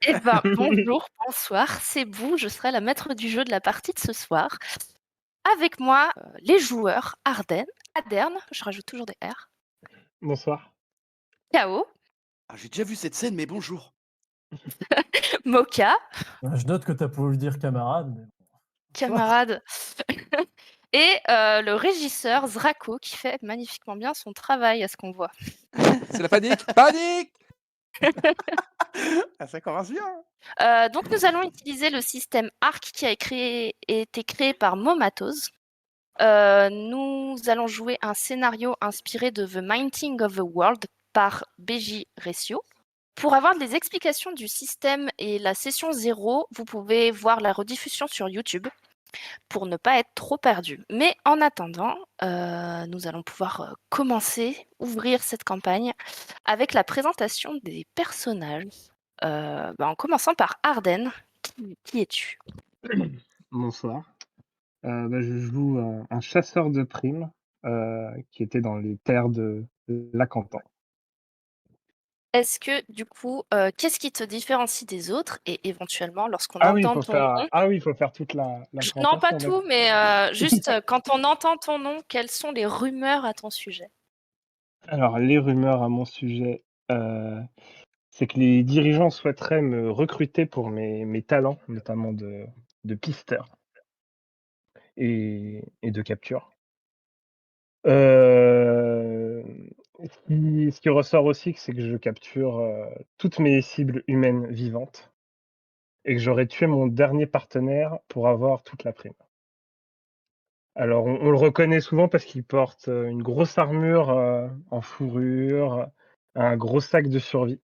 Eh ben, bonjour, bonsoir, c'est Bou, je serai la maître du jeu de la partie de ce soir. Avec moi, les joueurs Aderne, je rajoute toujours des R, Bonsoir. K.O., Ah, j'ai déjà vu cette scène, mais bonjour. Moka, Je note que tu as pas voulu dire camarade, mais bonsoir. camarade, et le régisseur Zrako qui fait magnifiquement bien son travail à ce qu'on voit. C'est la panique. Panique. Ah, ça commence bien. Donc nous allons utiliser le système ARC qui a été créé par Momatos. Nous allons jouer un scénario inspiré de The Minding of the World par BJ Recio. Pour avoir des explications du système et la session 0, vous pouvez voir la rediffusion sur YouTube pour ne pas être trop perdu. Mais en attendant, nous allons pouvoir commencer, ouvrir cette campagne avec la présentation des personnages. En commençant par Arden. Qui es-tu? Bonsoir. Je joue un chasseur de primes qui était dans les terres de Lacantan. Est-ce que du coup, qu'est-ce qui te différencie des autres? Et éventuellement, lorsqu'on Ah oui, il entend faut ton faire nom, toute la non pas présentation, tout, d'accord. mais juste quand on entend ton nom, quelles sont les rumeurs à ton sujet? Alors les rumeurs à mon sujet, c'est que les dirigeants souhaiteraient me recruter pour mes talents, notamment de pisteur et de capture. Hem, ce qui ressort aussi, c'est que je capture, toutes mes cibles humaines vivantes et que j'aurais tué mon dernier partenaire pour avoir toute la prime. Alors on le reconnaît souvent parce qu'il porte, une grosse armure, en fourrure, un gros sac de survie.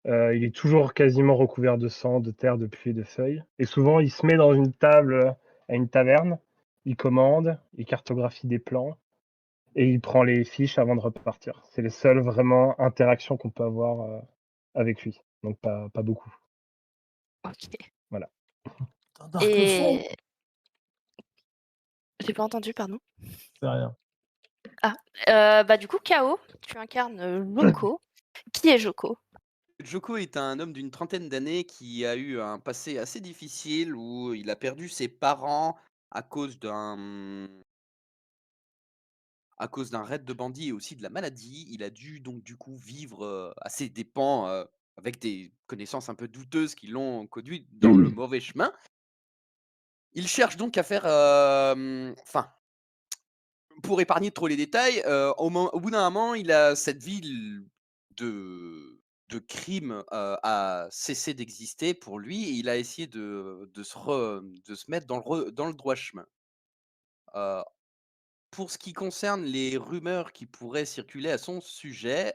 Il est toujours quasiment recouvert de sang, de terre, de pluie, de feuilles et souvent il se met dans une table, à une taverne, il commande, il cartographie des plans et il prend les fiches avant de repartir. C'est les seules vraiment interactions qu'on peut avoir, avec lui, donc pas beaucoup, OK. voilà. Un dark fond? Et j'ai pas entendu, pardon? C'est rien. Ah, du coup, K.O., tu incarnes, Joko. Qui est Joko? Joko est un homme d'une trentaine d'années qui a eu un passé assez difficile où il a perdu ses parents à cause d'un raid de bandits et aussi de la maladie. Il a dû donc du coup vivre, à ses dépens, avec des connaissances un peu douteuses qui l'ont conduit dans le mauvais chemin. Il cherche donc à faire, enfin, pour épargner trop les détails, au bout d'un moment, il a cette ville de crime, a cessé d'exister pour lui et il a essayé de se mettre dans le droit chemin. Heu, pour ce qui concerne les rumeurs qui pourraient circuler à son sujet,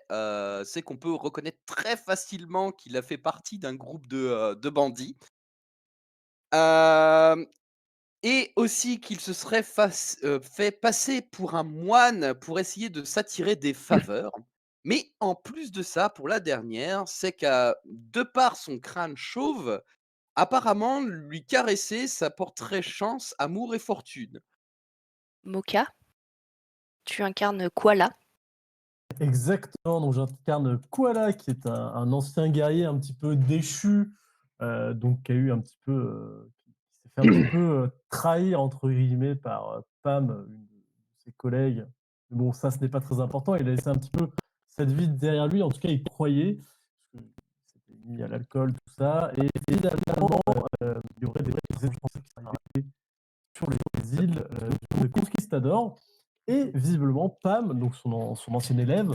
c'est qu'on peut reconnaître très facilement qu'il a fait partie d'un groupe de bandits. Hem Et aussi qu'il se serait fait passer pour un moine pour essayer de s'attirer des faveurs. Mais en plus de ça, pour la dernière, c'est qu'à de par son crâne chauve, apparemment lui caresser, ça porterait chance, amour et fortune. Moka, tu incarnes Koala. Exactement, donc j'incarne Koala qui est un ancien guerrier un petit peu déchu, donc qui a eu un petit peu, qui s'est fait un petit peu, «trahir» entre guillemets par, Pam, une de ses collègues. Mais bon, ça, ce n'est pas très important. Il a laissé un petit peu cette vie derrière lui, en tout cas, il croyait, parce qu'il s'était mis à l'alcool, tout ça et évidemment, il y aurait des événements qui seraient arrivés sur les îles, des conquistadors et visiblement Pam, donc son ancien élève,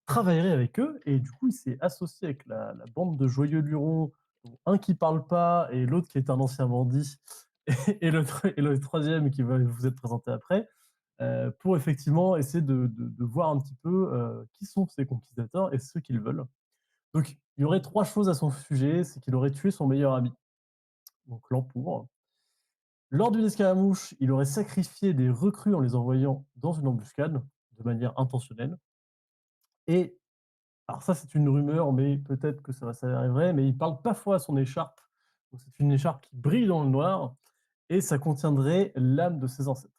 travaillerait avec eux et du coup, il s'est associé avec la bande de joyeux lurons, dont un qui parle pas et l'autre qui est un ancien bandit et le 3e qui va vous être présenté après, pour effectivement essayer de voir un petit peu, qui sont ces conquistadors et ce qu'ils veulent. Donc il y aurait 3 choses à son sujet, c'est qu'il aurait tué son meilleur ami, donc Lampour. Lors d'une escarmouche, il aurait sacrifié des recrues en les envoyant dans une embuscade, de manière intentionnelle. Et alors ça, c'est une rumeur, mais peut-être que ça va s'avérer vrai, mais il parle parfois à son écharpe. Donc c'est une écharpe qui brille dans le noir et ça contiendrait l'âme de ses ancêtres.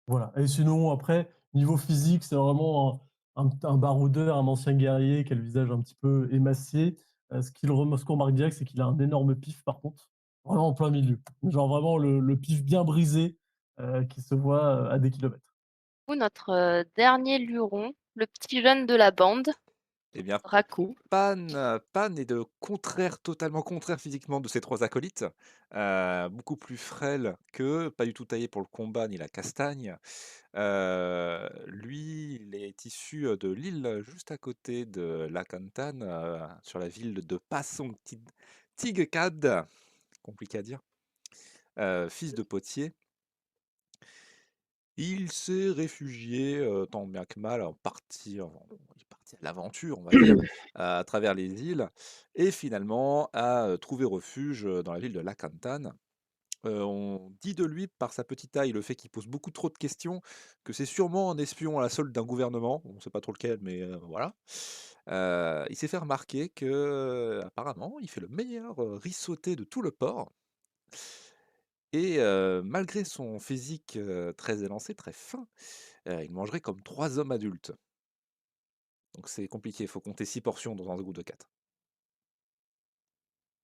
Voilà. Et sinon, après, niveau physique, c'est vraiment un baroudeur, un ancien guerrier qui a le visage un petit peu émacié, Ce qu'on remarque direct, c'est qu'il a un énorme pif par contre, vraiment en plein milieu. Genre vraiment le pif bien brisé, qui se voit, à des kilomètres. Notre dernier luron, le petit jeune de la bande, Eh bien, Raku. Pan est totalement contraire physiquement de ses 3 acolytes. Beaucoup plus frêle qu'eux, pas du tout taillé pour le combat ni la castagne. Lui, il est issu, de l'île juste à côté de Lakantan, sur la ville de Pasongtid-Tigekad, compliqué à dire, fils de potier. Il s'est réfugié, tant bien que mal, il est parti à l'aventure, on va dire, à travers les îles et finalement a, trouvé refuge, dans la ville de Lakantan. On dit de lui, par sa petite taille, le fait qu'il pose beaucoup trop de questions, que c'est sûrement un espion à la solde d'un gouvernement. On ne sait pas trop lequel, mais voilà. Il s'est fait remarquer que, apparemment, il fait le meilleur, riz sauté de tout le port. Et malgré son physique, très élancé, très fin, il mangerait comme 3 hommes adultes. Donc c'est compliqué, il faut compter 6 portions dans un groupe de 4.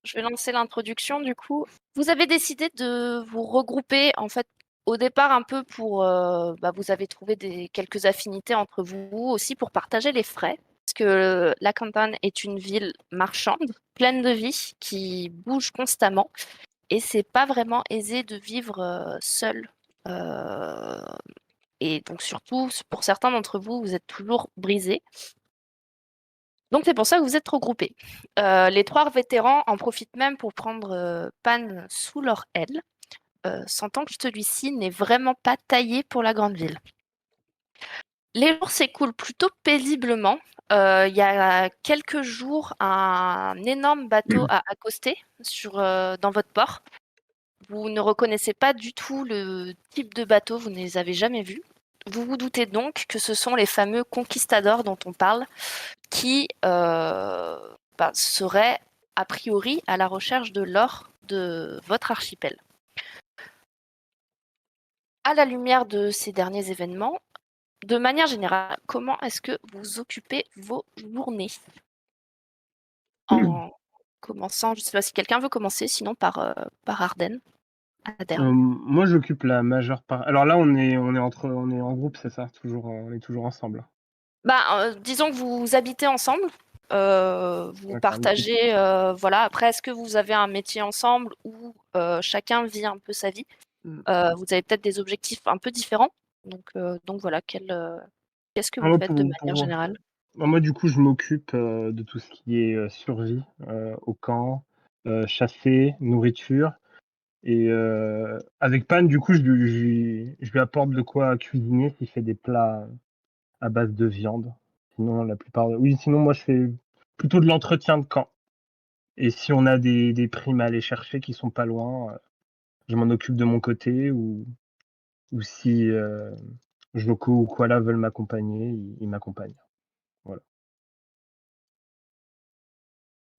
Je vais lancer l'introduction du coup. Vous avez décidé de vous regrouper en fait au départ un peu pour vous avez trouvé quelques affinités entre vous aussi pour partager les frais parce que la campagne est une ville marchande pleine de vie qui bouge constamment et c'est pas vraiment aisé de vivre seul. Et donc surtout pour certains d'entre vous, vous êtes toujours brisés. Donc c'est pour ça que vous êtes regroupés. Les 3 vétérans en profitent même pour prendre Pan sous leur aile, sentant que celui-ci n'est vraiment pas taillé pour la grande ville. Les jours s'écoulent plutôt paisiblement. Il y a quelques jours, un énorme bateau a accosté dans votre port. Vous ne reconnaissez pas du tout le type de bateau, vous ne les avez jamais vus. Vous vous doutez donc que ce sont les fameux conquistadors dont on parle, qui seraient a priori à la recherche de l'or de votre archipel. À la lumière de ces derniers événements, de manière générale, comment est-ce que vous occupez vos journées? En commençant, je ne sais pas si quelqu'un veut commencer, sinon par Arden. Moi, j'occupe la majeure part. Alors là, on est en groupe, c'est ça? On est toujours ensemble. Disons que vous habitez ensemble, vous D'accord. partagez, voilà. Après, est-ce que vous avez un métier ensemble ou chacun vit un peu sa vie? Vous avez peut-être des objectifs un peu différents. Donc voilà, qu'est-ce que vous faites de manière générale? Moi, du coup, je m'occupe de tout ce qui est survie au camp, chasser, nourriture. Et avec Pan, du coup, je lui apporte de quoi cuisiner s'il fait des plats à base de viande. Sinon, sinon, moi, je fais plutôt de l'entretien de camp. Et si on a des primes à aller chercher qui sont pas loin, je m'en occupe de mon côté. Ou si Joko ou Koala veulent m'accompagner, ils m'accompagnent. Voilà.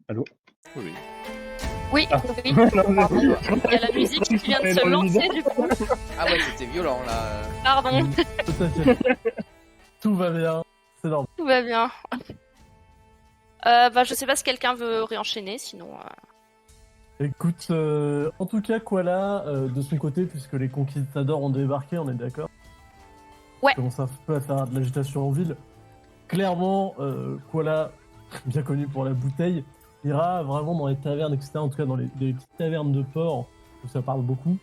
Allô? Oui. Oui, Ah. oui. Pardon. Il y a la musique qui vient de se lancer du coup. Ah ouais, c'était violent là. Pardon, Tout à fait. Tout va bien, c'est normal. tout va bien. Je sais pas si quelqu'un veut réenchaîner, sinon. Écoute, en tout cas, Koala, de son côté, puisque les conquistadors ont débarqué, on est d'accord? Ouais. Commence un peu à faire de l'agitation en ville. Clairement, Koala, bien connu pour la bouteille, ira vraiment dans les tavernes, etc. En tout cas, dans les petites tavernes de port, où ça parle beaucoup,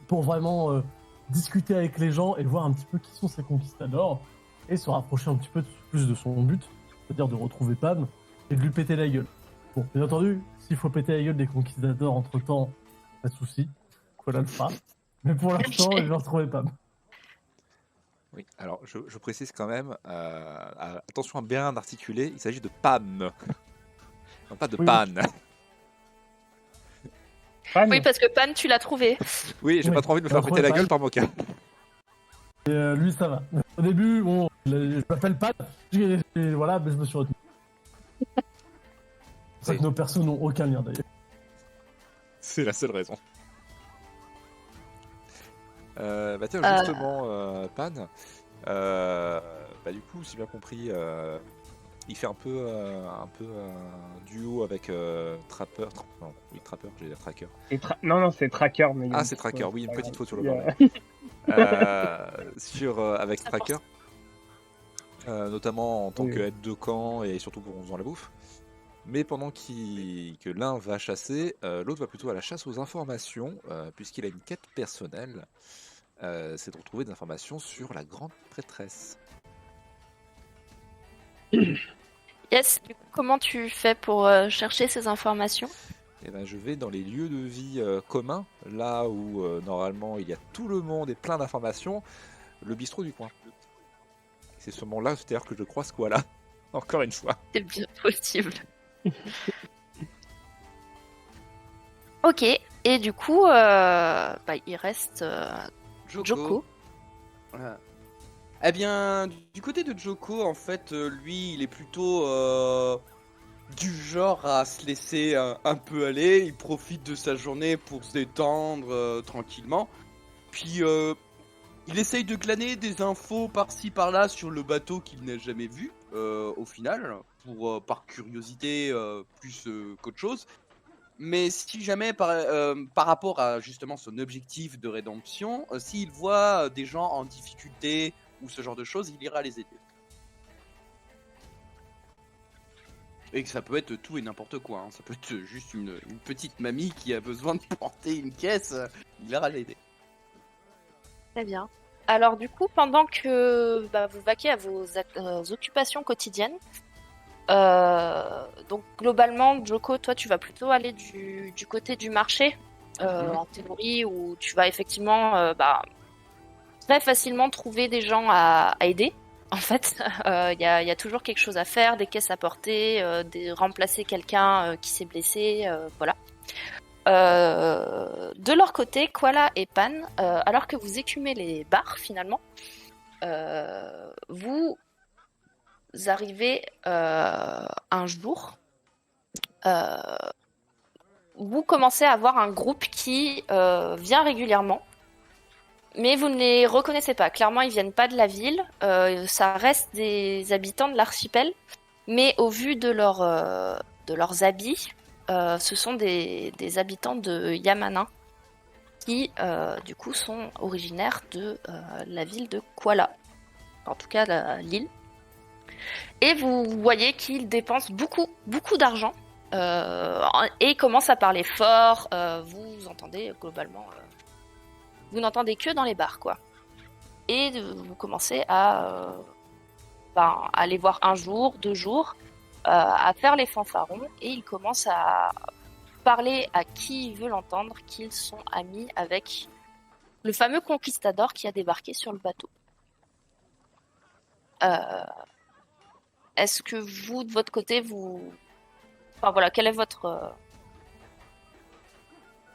pour vraiment discuter avec les gens et voir un petit peu qui sont ces conquistadors et se rapprocher un petit peu plus de son but, c'est-à-dire de retrouver Pam et de lui péter la gueule. Bon, bien entendu, s'il faut péter la gueule des conquistadors entre-temps, pas de souci, Koala le fera. Mais pour l'instant, Ok. il va retrouver Pam. Oui, alors je précise quand même, attention à bien articuler, il s'agit de Pam, non pas de Oui. Pan. Pan? Oui, parce que Pan, tu l'as trouvé. Oui, j'ai Oui, pas trop envie de me j'ai faire péter la retrouvé gueule par Moka. Et lui, ça va. Au début, bon, je m'appelle Pam, voilà, mais je me suis retenu. C'est pour ça Oui. que nos persos n'ont aucun lien d'ailleurs. C'est la seule raison. Tiens, justement, Pan, du coup, si bien compris, Il fait un peu duo avec Trapper. Non, oui, Trapper, j'allais dire Tracker. Non, c'est Tracker. Mais il y a Ah, une c'est petite Tracker, faute, oui, une pas petite grave. faute sur le Il y a- bordel. Avec Ça Tracker, notamment en tant Oui, oui. qu'aide de camp et surtout pour en faisant la bouffe. Mais pendant que l'un va chasser, l'autre va plutôt à la chasse aux informations, puisqu'il a une quête personnelle. C'est de retrouver des informations sur la grande prêtresse. Yes, du coup, comment tu fais pour chercher ces informations? Et ben, je vais dans les lieux de vie communs, là où normalement il y a tout le monde et plein d'informations, le bistrot du coin. C'est sûrement là, c'est-à-dire que je croise Koala, encore une fois. C'est bien possible. Ok, et du coup, il reste Joko. Voilà. Eh bien, du côté de Joko, en fait, lui, il est plutôt du genre à se laisser un peu aller. Il profite de sa journée pour se détendre tranquillement. Puis, il essaye de glaner des infos par-ci par-là sur le bateau qu'il n'a jamais vu, au final, par curiosité plus qu'autre chose. Mais si jamais par rapport à justement son objectif de rédemption, s'il voit des gens en difficulté ou ce genre de choses, il ira les aider. Et que ça peut être tout et n'importe quoi, hein. Ça peut être juste une petite mamie qui a besoin de porter une caisse, il ira l'aider. Très bien. Alors du coup, pendant que vous vaquez à vos occupations quotidiennes, donc globalement, Joko, toi, tu vas plutôt aller du côté du marché, en théorie, où tu vas effectivement très facilement trouver des gens à aider. En fait, il y a toujours quelque chose à faire, des caisses à porter, remplacer quelqu'un qui s'est blessé, voilà. De leur côté, Koala et Pan, alors que vous écumez les bars finalement, vous arrivez un jour, vous commencez à avoir un groupe qui vient régulièrement, mais vous ne les reconnaissez pas. Clairement, ils viennent pas de la ville, ça reste des habitants de l'archipel, mais au vu de leurs habits, ce sont des habitants de Yamana qui, du coup, sont originaires de la ville de Kuala, en tout cas l'île. Et vous voyez qu'ils dépensent beaucoup d'argent et commencent à parler fort. Vous entendez globalement, vous n'entendez que dans les bars, quoi. Et vous commencez à aller voir un jour, 2 jours, à faire les fanfarons, et ils commencent à parler à qui veut l'entendre qu'ils sont amis avec le fameux conquistador qui a débarqué sur le bateau. Est-ce que vous, de votre côté, quelle est votre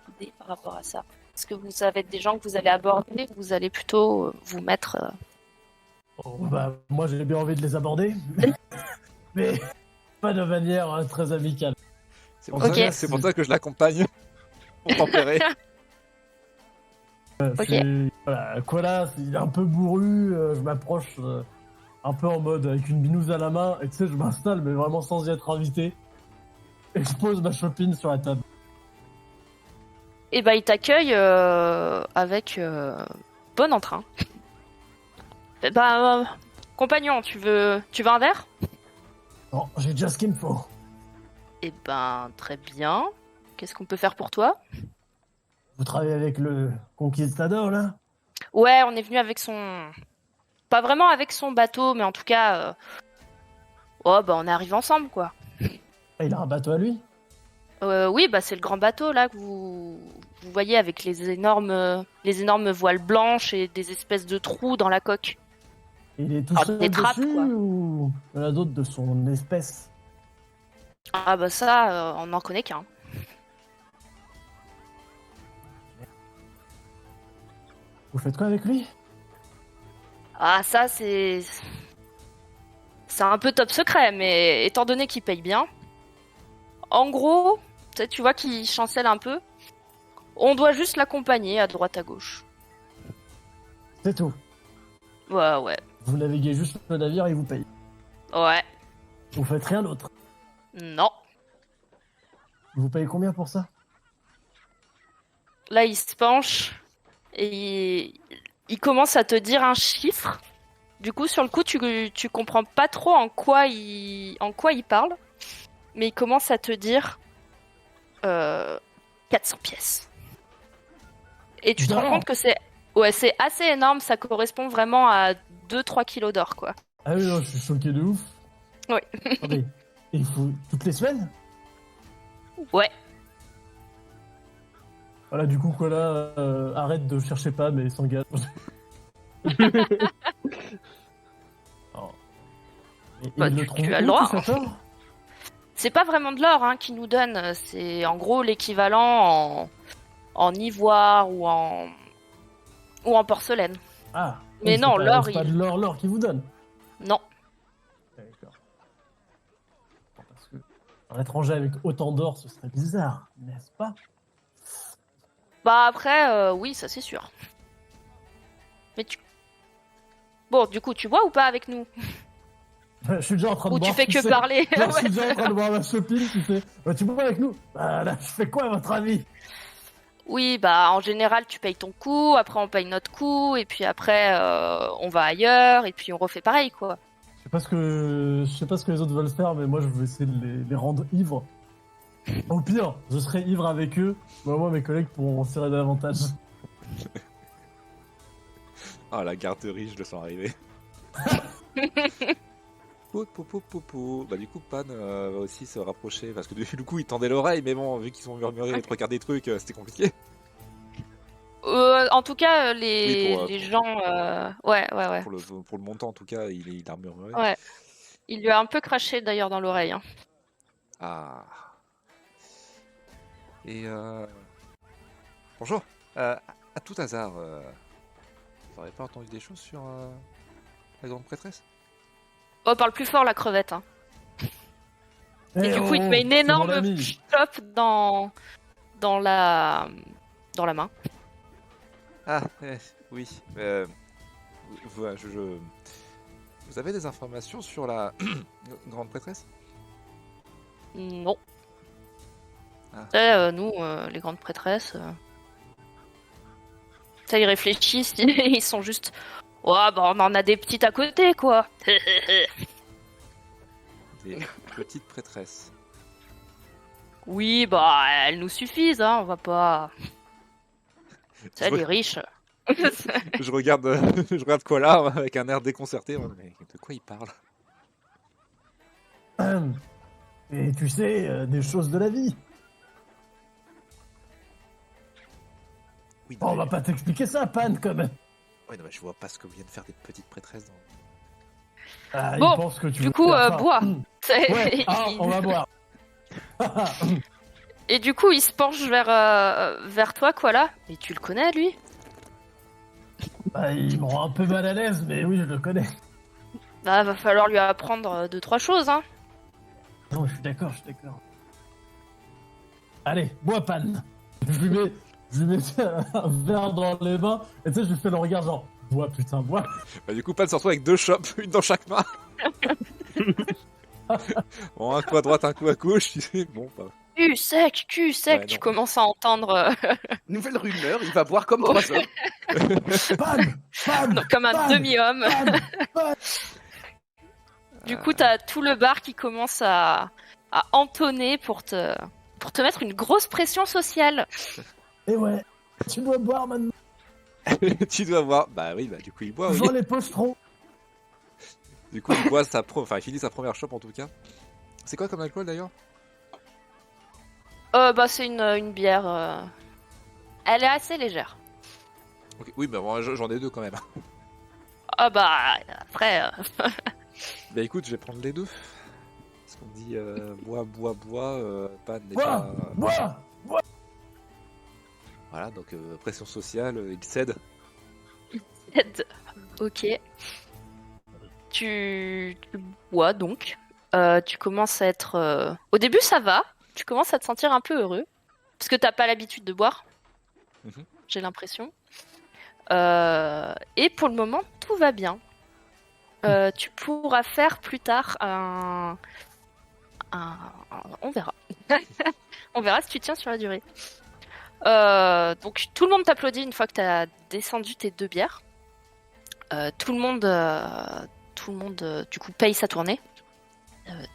idée par rapport à ça? Est-ce que vous avez des gens que vous allez aborder, ou vous allez plutôt vous mettre... Moi, j'ai bien envie de les aborder, mais pas de manière très amicale. C'est pour, Ok. c'est pour ça que je l'accompagne pour tempérer. Ok. Voilà, Koala, il est un peu bourru, je m'approche un peu en mode avec une binouse à la main, et tu sais, je m'installe, mais vraiment sans y être invité, et je pose ma chopine sur la table. Et il t'accueille avec bon entrain. Compagnon, tu veux un verre? Non, j'ai déjà ce qu'il me faut. Eh ben, très bien. Qu'est-ce qu'on peut faire pour toi? Vous travaillez avec le conquistador, là? Ouais, on est venu avec son... Pas vraiment avec son bateau, mais en tout cas... on est arrivés ensemble, quoi. Ah, il a un bateau à lui? Oui, c'est le grand bateau, là, que vous voyez avec les énormes voiles blanches et des espèces de trous dans la coque. Il est tout Ah, seul des dessus, trappes, quoi. ou il y en a d'autres de son espèce? Ah ça, on n'en connaît qu'un. Vous faites quoi avec lui? Ah ça, c'est un peu top secret, mais étant donné qu'il paye bien, en gros, tu vois qu'il chancelle un peu, on doit juste l'accompagner à droite à gauche. C'est tout. Ouais. Vous naviguez juste le navire et il vous paye. Ouais. Vous faites rien d'autre. Non. Vous payez combien pour ça? Là, il se penche et il commence à te dire un chiffre. Du coup, sur le coup, tu comprends pas trop en quoi il parle. Mais il commence à te dire 400 pièces. Et tu te rends D'or. compte que c'est assez énorme. Ça correspond vraiment à 2-3 kilos d'or, quoi. Ah oui, non, je suis choqué de ouf. Oui. Attendez, et il faut toutes les semaines? Ouais. Voilà, du coup, quoi là, arrête de chercher pas, mais s'engage. Alors, et Bah, il le tu trouve as le où, droit. tout cet or? C'est pas vraiment de l'or qu'il nous donne. C'est en gros l'équivalent en ivoire ou en porcelaine. Ah. Mais oui, non, c'est l'or, c'est pas de l'or qui vous donne. Non. D'accord. Parce que un étranger avec autant d'or, ce serait bizarre, n'est-ce pas? Bah après, oui, ça c'est sûr. Mais Bon, du coup, tu vois ou pas avec nous? Je suis déjà en train de Ou tu boire. fais que sais. parler? Genre, je suis Ouais. déjà en train de boire ma shopping, tu sais. Bah, tu bois avec nous? Bah, là, je fais quoi à votre avis? Oui, bah en général, tu payes ton coup, après on paye notre coup, et puis après on va ailleurs, et puis on refait pareil, quoi. Je sais pas ce que les autres veulent faire, mais moi, je vais essayer de les rendre ivres. Au pire, je serai ivre avec eux. Bah, moi, mes collègues pourront en tirer davantage. Ah, la garderie, je le sens arriver. Bah, du coup, Pan va aussi se rapprocher parce que du coup, il tendait l'oreille, mais bon, vu qu'ils ont murmuré et regardé des trucs, c'était compliqué. En tout cas, Oui, les gens... Ouais. Pour le montant, en tout cas, il a murmuré. Ouais. Il lui a un peu craché d'ailleurs dans l'oreille. Hein. Ah. Et bonjour. À tout hasard, vous n'aurez pas entendu des choses sur la grande prêtresse? Oh, parle plus fort la crevette. Hein. Et du coup, il te met une c'est mon énorme ami. clope dans la main. Ah, oui. Vous avez des informations sur la grande prêtresse? Non. Ah. Nous, les grandes prêtresses... Ça, ils réfléchissent, ils sont juste... Ouais, bah on en a des petites à côté, quoi. Des petites prêtresses. Oui, bah elles nous suffisent, hein, on va pas... Ça, les riches. Je regarde, je regarde Koala avec un air déconcerté. Mais de quoi il parle? Et tu sais, des choses de la vie. Oui, Oh, on va pas t'expliquer ça, Pan, quand même. Ouais, non, mais je vois pas ce que viennent faire des petites prêtresses dans... Ah, Bon, il pense que tu Du veux coup, faire ça. bois. Ouais, on va boire. Et du coup, il se penche vers toi, quoi, là. Et tu le connais, lui? Bah, il me rend un peu mal à l'aise, mais oui, je le connais. Bah, va falloir lui apprendre 2-3 choses, hein. Non, je suis d'accord. Allez, bois, Pan. Je lui mets un verre dans les mains, et tu sais, je lui fais le regard genre, bois, putain, bois. Bah, du coup, Pan se retrouve avec 2 chopes, une dans chaque main. Bon, un coup à droite, un coup à gauche. Tu sais, bon, bah... Cul sec, Ouais, tu non. commences à entendre Nouvelle rumeur, il va boire comme 3 hommes. Pan. non, comme un Pan, demi-homme. Pan. Du coup, t'as tout le bar qui commence à entonner pour te mettre une grosse pression sociale. Et ouais, tu dois boire maintenant. Tu dois voir. Bah oui, bah du coup, il boit. Oui. Jean les pochetrons. Du coup, il boit il finit sa première chope en tout cas. C'est quoi comme alcool d'ailleurs? Bah, c'est une bière. Elle est assez légère. Ok, oui, bah moi j'en ai 2 quand même. Ah bah, après... Bah écoute, je vais prendre les 2. Parce qu'on dit bois, Pan n'est Bois, pas. bois. Voilà, donc pression sociale, il cède. Ok. Tu bois donc. Tu commences à être... Au début, ça va. Tu commences à te sentir un peu heureux. Parce que t'as pas l'habitude de boire. Mhm. J'ai l'impression. Et pour le moment, tout va bien. Tu pourras faire plus tard On verra. On verra si tu tiens sur la durée. Donc tout le monde t'applaudit une fois que tu as descendu tes 2 bières. Tout le monde, du coup, paye sa tournée.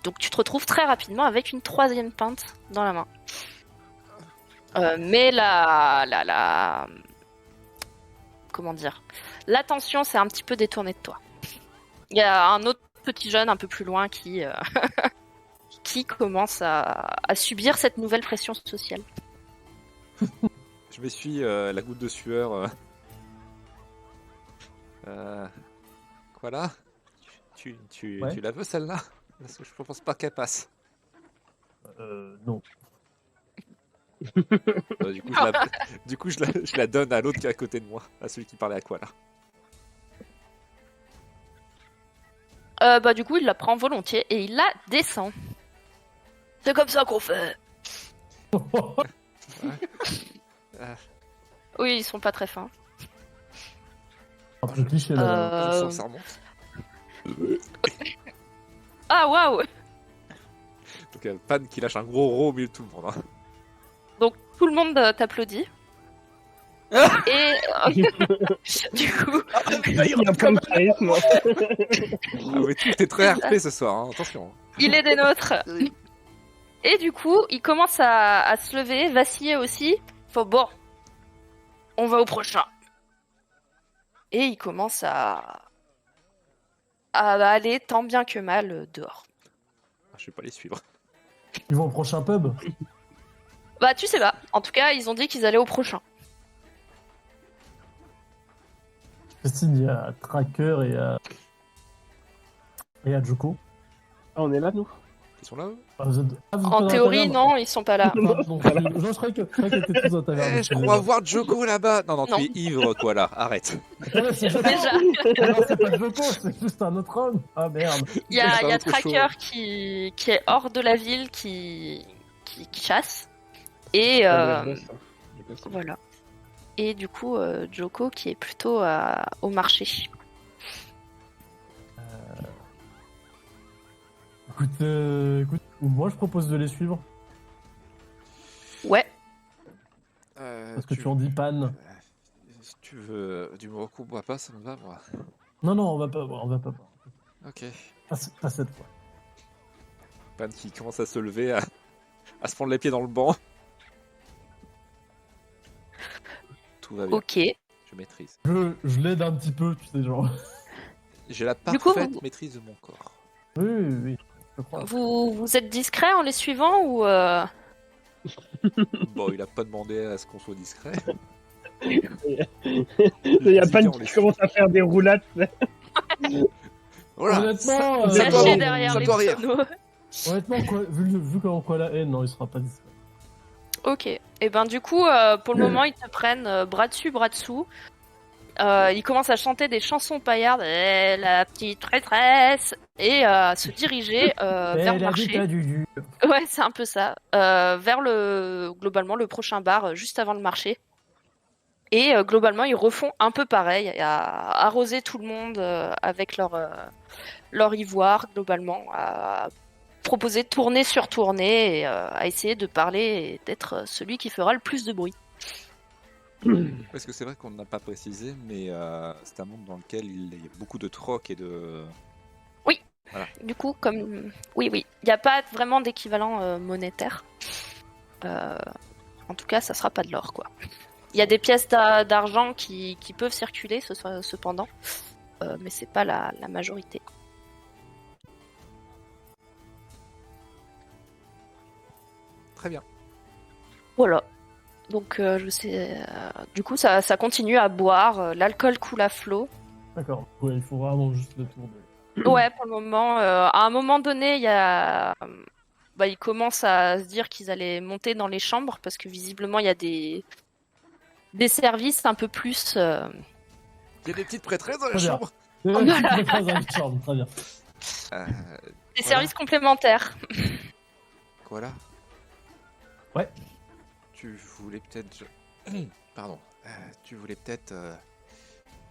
Donc tu te retrouves très rapidement avec une 3e pinte dans la main. Mais comment dire, l'attention s'est un petit peu détournée de toi. Il y a un autre petit jeune un peu plus loin qui commence à subir cette nouvelle pression sociale. Je m'essuie la goutte de sueur. Voilà. Tu Ouais. la veux celle-là? Parce que je pense pas qu'elle passe. Non. Du coup, je la donne à l'autre qui est à côté de moi, à celui qui parlait à Koala. Du coup, il la prend volontiers et il la descend. C'est comme ça qu'on fait. Oui, ils sont pas très fins. Un peu cliché là. Ça remonte. Ah, waouh! Donc Pan qui lâche un gros rot au milieu de tout le monde. Hein. Donc tout le monde t'applaudit. Et du coup, Il y a plein de charisme. Ah oui, t'es très RP ce soir, hein. Attention. il est des nôtres. Et du coup, il commence à se lever, vaciller aussi. Faut bon, on va au prochain. Et il commence à aller tant bien que mal dehors. Je vais pas les suivre. Ils vont au prochain pub. Bah tu sais pas. En tout cas, ils ont dit qu'ils allaient au prochain. Christine, il y a Tracker et à Joko. Ah, on est là, nous? Ils sont là, eux? Vous êtes pas En dans la théorie, taverne non, ils sont pas là. Ah, donc, je croyais que t'étais tous dans la taverne. Je crois voir Joko là-bas. Non, Non. tu es ivre, Koala. Arrête. Ouais, c'est Joko. Déjà. Non, c'est pas Joko, c'est juste un autre homme. Ah merde. Il y a C'est autre Tracker qui est hors de la ville, qui chasse. Et Ah, ouais, je vois ça. Je vois ça. voilà. Et du coup, Joko qui est plutôt au marché. Écoute, moi je propose de les suivre. Ouais. Parce que tu en dis Pan. Si tu veux du Morocco, bois pas, ça me va, moi. Non, on va pas boire. Ok. Pas cette fois. Pan qui commence à se lever, à se prendre les pieds dans le banc. Tout va bien, Ok. je maîtrise. Je l'aide un petit peu, tu sais, genre. J'ai la Du coup, parfaite maîtrise de mon corps. Oui, je crois. Vous êtes discret en les suivant ou Bon, il a pas demandé à ce qu'on soit discret. Il y a pas on qui les commence à faire des roulades. Voilà. Honnêtement, ça doit- caché ça derrière les doit rire. tonneaux? honnêtement, vu comment quoi la haine, non, il sera pas discret. Ok. Et ben du coup, pour le moment, ils te prennent bras dessus, bras dessous. Ils commencent à chanter des chansons paillardes, la petite traîtresse, et à se diriger vers le marché. du. Ouais, c'est un peu ça. Vers globalement le prochain bar, juste avant le marché. Et globalement, ils refont un peu pareil, à arroser tout le monde avec leur ivoire, globalement, à proposer tournée sur tournée, et à essayer de parler et d'être celui qui fera le plus de bruit. Parce que c'est vrai qu'on n'a pas précisé, mais c'est un monde dans lequel il y a beaucoup de troc et de... Du coup, comme... Oui, il n'y a pas vraiment d'équivalent monétaire. En tout cas, ça sera pas de l'or, quoi. Il y a des pièces d'argent qui peuvent circuler, cependant, mais c'est pas la majorité. Très bien. Voilà. Donc, je sais... du coup, ça continue à boire. L'alcool coule à flot. D'accord. Ouais, il faut vraiment juste le tour de. Ouais, pour le moment. À un moment donné, ils commencent à se dire qu'ils allaient monter dans les chambres parce que visiblement, il y a des services un peu plus. Il y a des petites prêtresses dans la Très bien. chambre. Très bien. Des services complémentaires. Voilà. Ouais. Tu voulais peut-être... Pardon. Tu voulais peut-être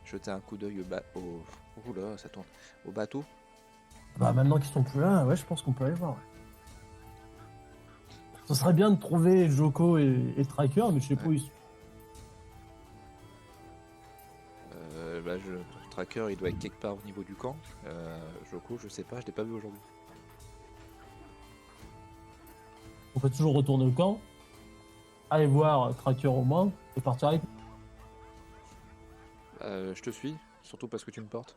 jeter un coup d'œil au... Oula, ça tourne. Au bateau. Bah maintenant qu'ils sont plus là, ouais, je pense qu'on peut aller voir. Ce serait bien de trouver Joko et Tracker, mais je sais pas où ils sont. Tracker, il doit être quelque part au niveau du camp. Joko, je sais pas, je l'ai pas vu aujourd'hui. On peut toujours retourner au camp, aller voir Tracker au moins, et partir avec. Je te suis, surtout parce que tu me portes.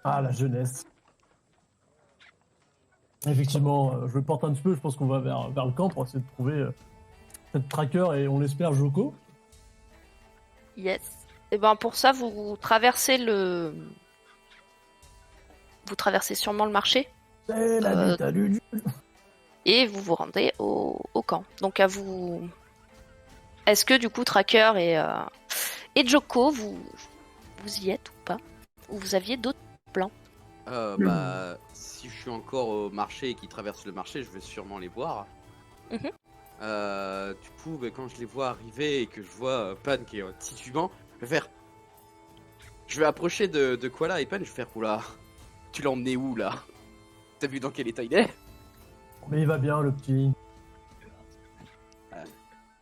Ah, la jeunesse. Effectivement, je le porte un petit peu, je pense qu'on va vers le camp pour essayer de trouver cette Tracker et on l'espère Joko. Yes. Et ben pour ça, vous traversez Vous traversez sûrement le marché C'est la bite à Lulu. et vous vous rendez au camp. Donc à vous. Est-ce que du coup Tracker et Joko, vous y êtes ou pas? Ou vous aviez d'autres plans? Bah, si je suis encore au marché et qu'ils traversent le marché, je vais sûrement les voir. Mhm. Du coup, bah, quand je les vois arriver et que je vois Pan qui est titubant, je vais faire. Je vais approcher de Koala et Pan, je vais faire oula. Tu l'as emmené où là? T'as vu dans quel état il est? Mais il va bien, le petit.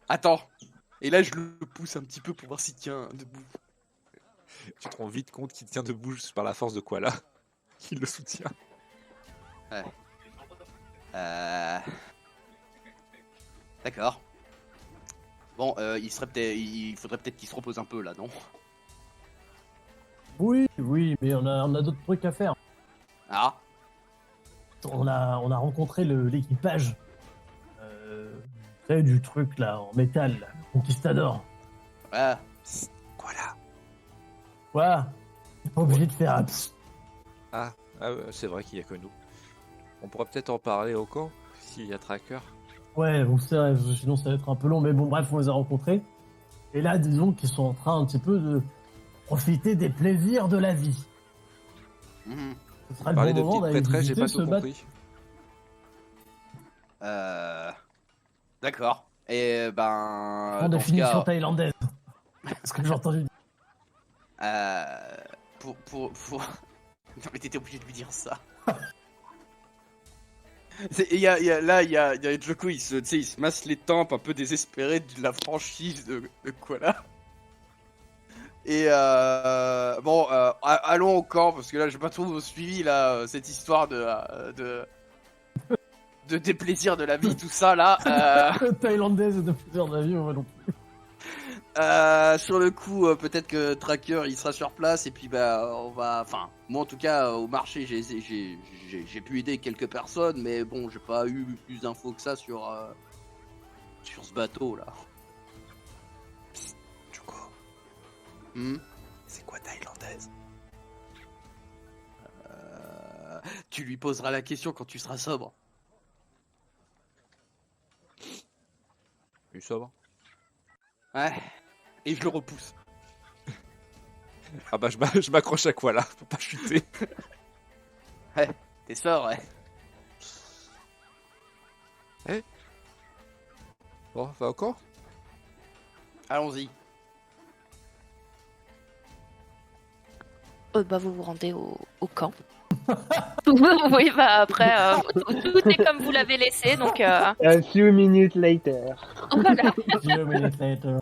Attends. Et là, je le pousse un petit peu pour voir s'il tient debout. Tu te rends vite compte qu'il tient debout juste par la force de Koala. Il le soutient. D'accord. Bon, il faudrait peut-être qu'il se repose un peu là, non? Oui, mais on a d'autres trucs à faire. Ah, On a rencontré l'équipage. Vous savez, du truc là, en métal, là, le Conquistador. ouais. Koala. Voilà. T'es pas obligé de faire un psst. Ah ouais, c'est vrai qu'il y a que nous. On pourra peut-être en parler au camp, s'il y a Tracker. Ouais, donc c'est vrai, sinon ça va être un peu long, mais bon, bref, on les a rencontrés. Et là, disons qu'ils sont en train un petit peu de profiter des plaisirs de la vie. Mhm. Ce sera le Parler bon de moment petites d'aller prêtresses, j'ai visiter pas ce tout bateau. compris. D'accord. Et ben, En dans ce définition cas, thaïlandaise. Ce que j'ai entendu dire. pour... Non mais t'étais obligé de lui dire ça. Il y a Joko, il se masse les tempes un peu désespéré de la franchise de Koala. Et bon, allons au camp parce que là, j'ai pas trop suivi là cette histoire de des plaisirs de la vie, tout ça là. Thaïlandaise de plusieurs navires, ouais, non. Sur le coup, peut-être que Tracker il sera sur place et puis bah on va. Enfin, moi en tout cas au marché j'ai pu aider quelques personnes, mais bon j'ai pas eu plus d'infos que ça sur ce bateau là. Joko, Hmm. c'est quoi thaïlandaise? Tu lui poseras la question quand tu seras sobre. Tu sobre? Ouais. Et je le repousse. Ah bah je m'accroche à Koala pour pas chuter. T'es sûr, ouais. Bon, va au camp? Allons-y. Bah vous vous rendez au camp. Oui, bah après, tout est comme vous l'avez laissé, donc A few minutes later. voilà. 2 minutes later.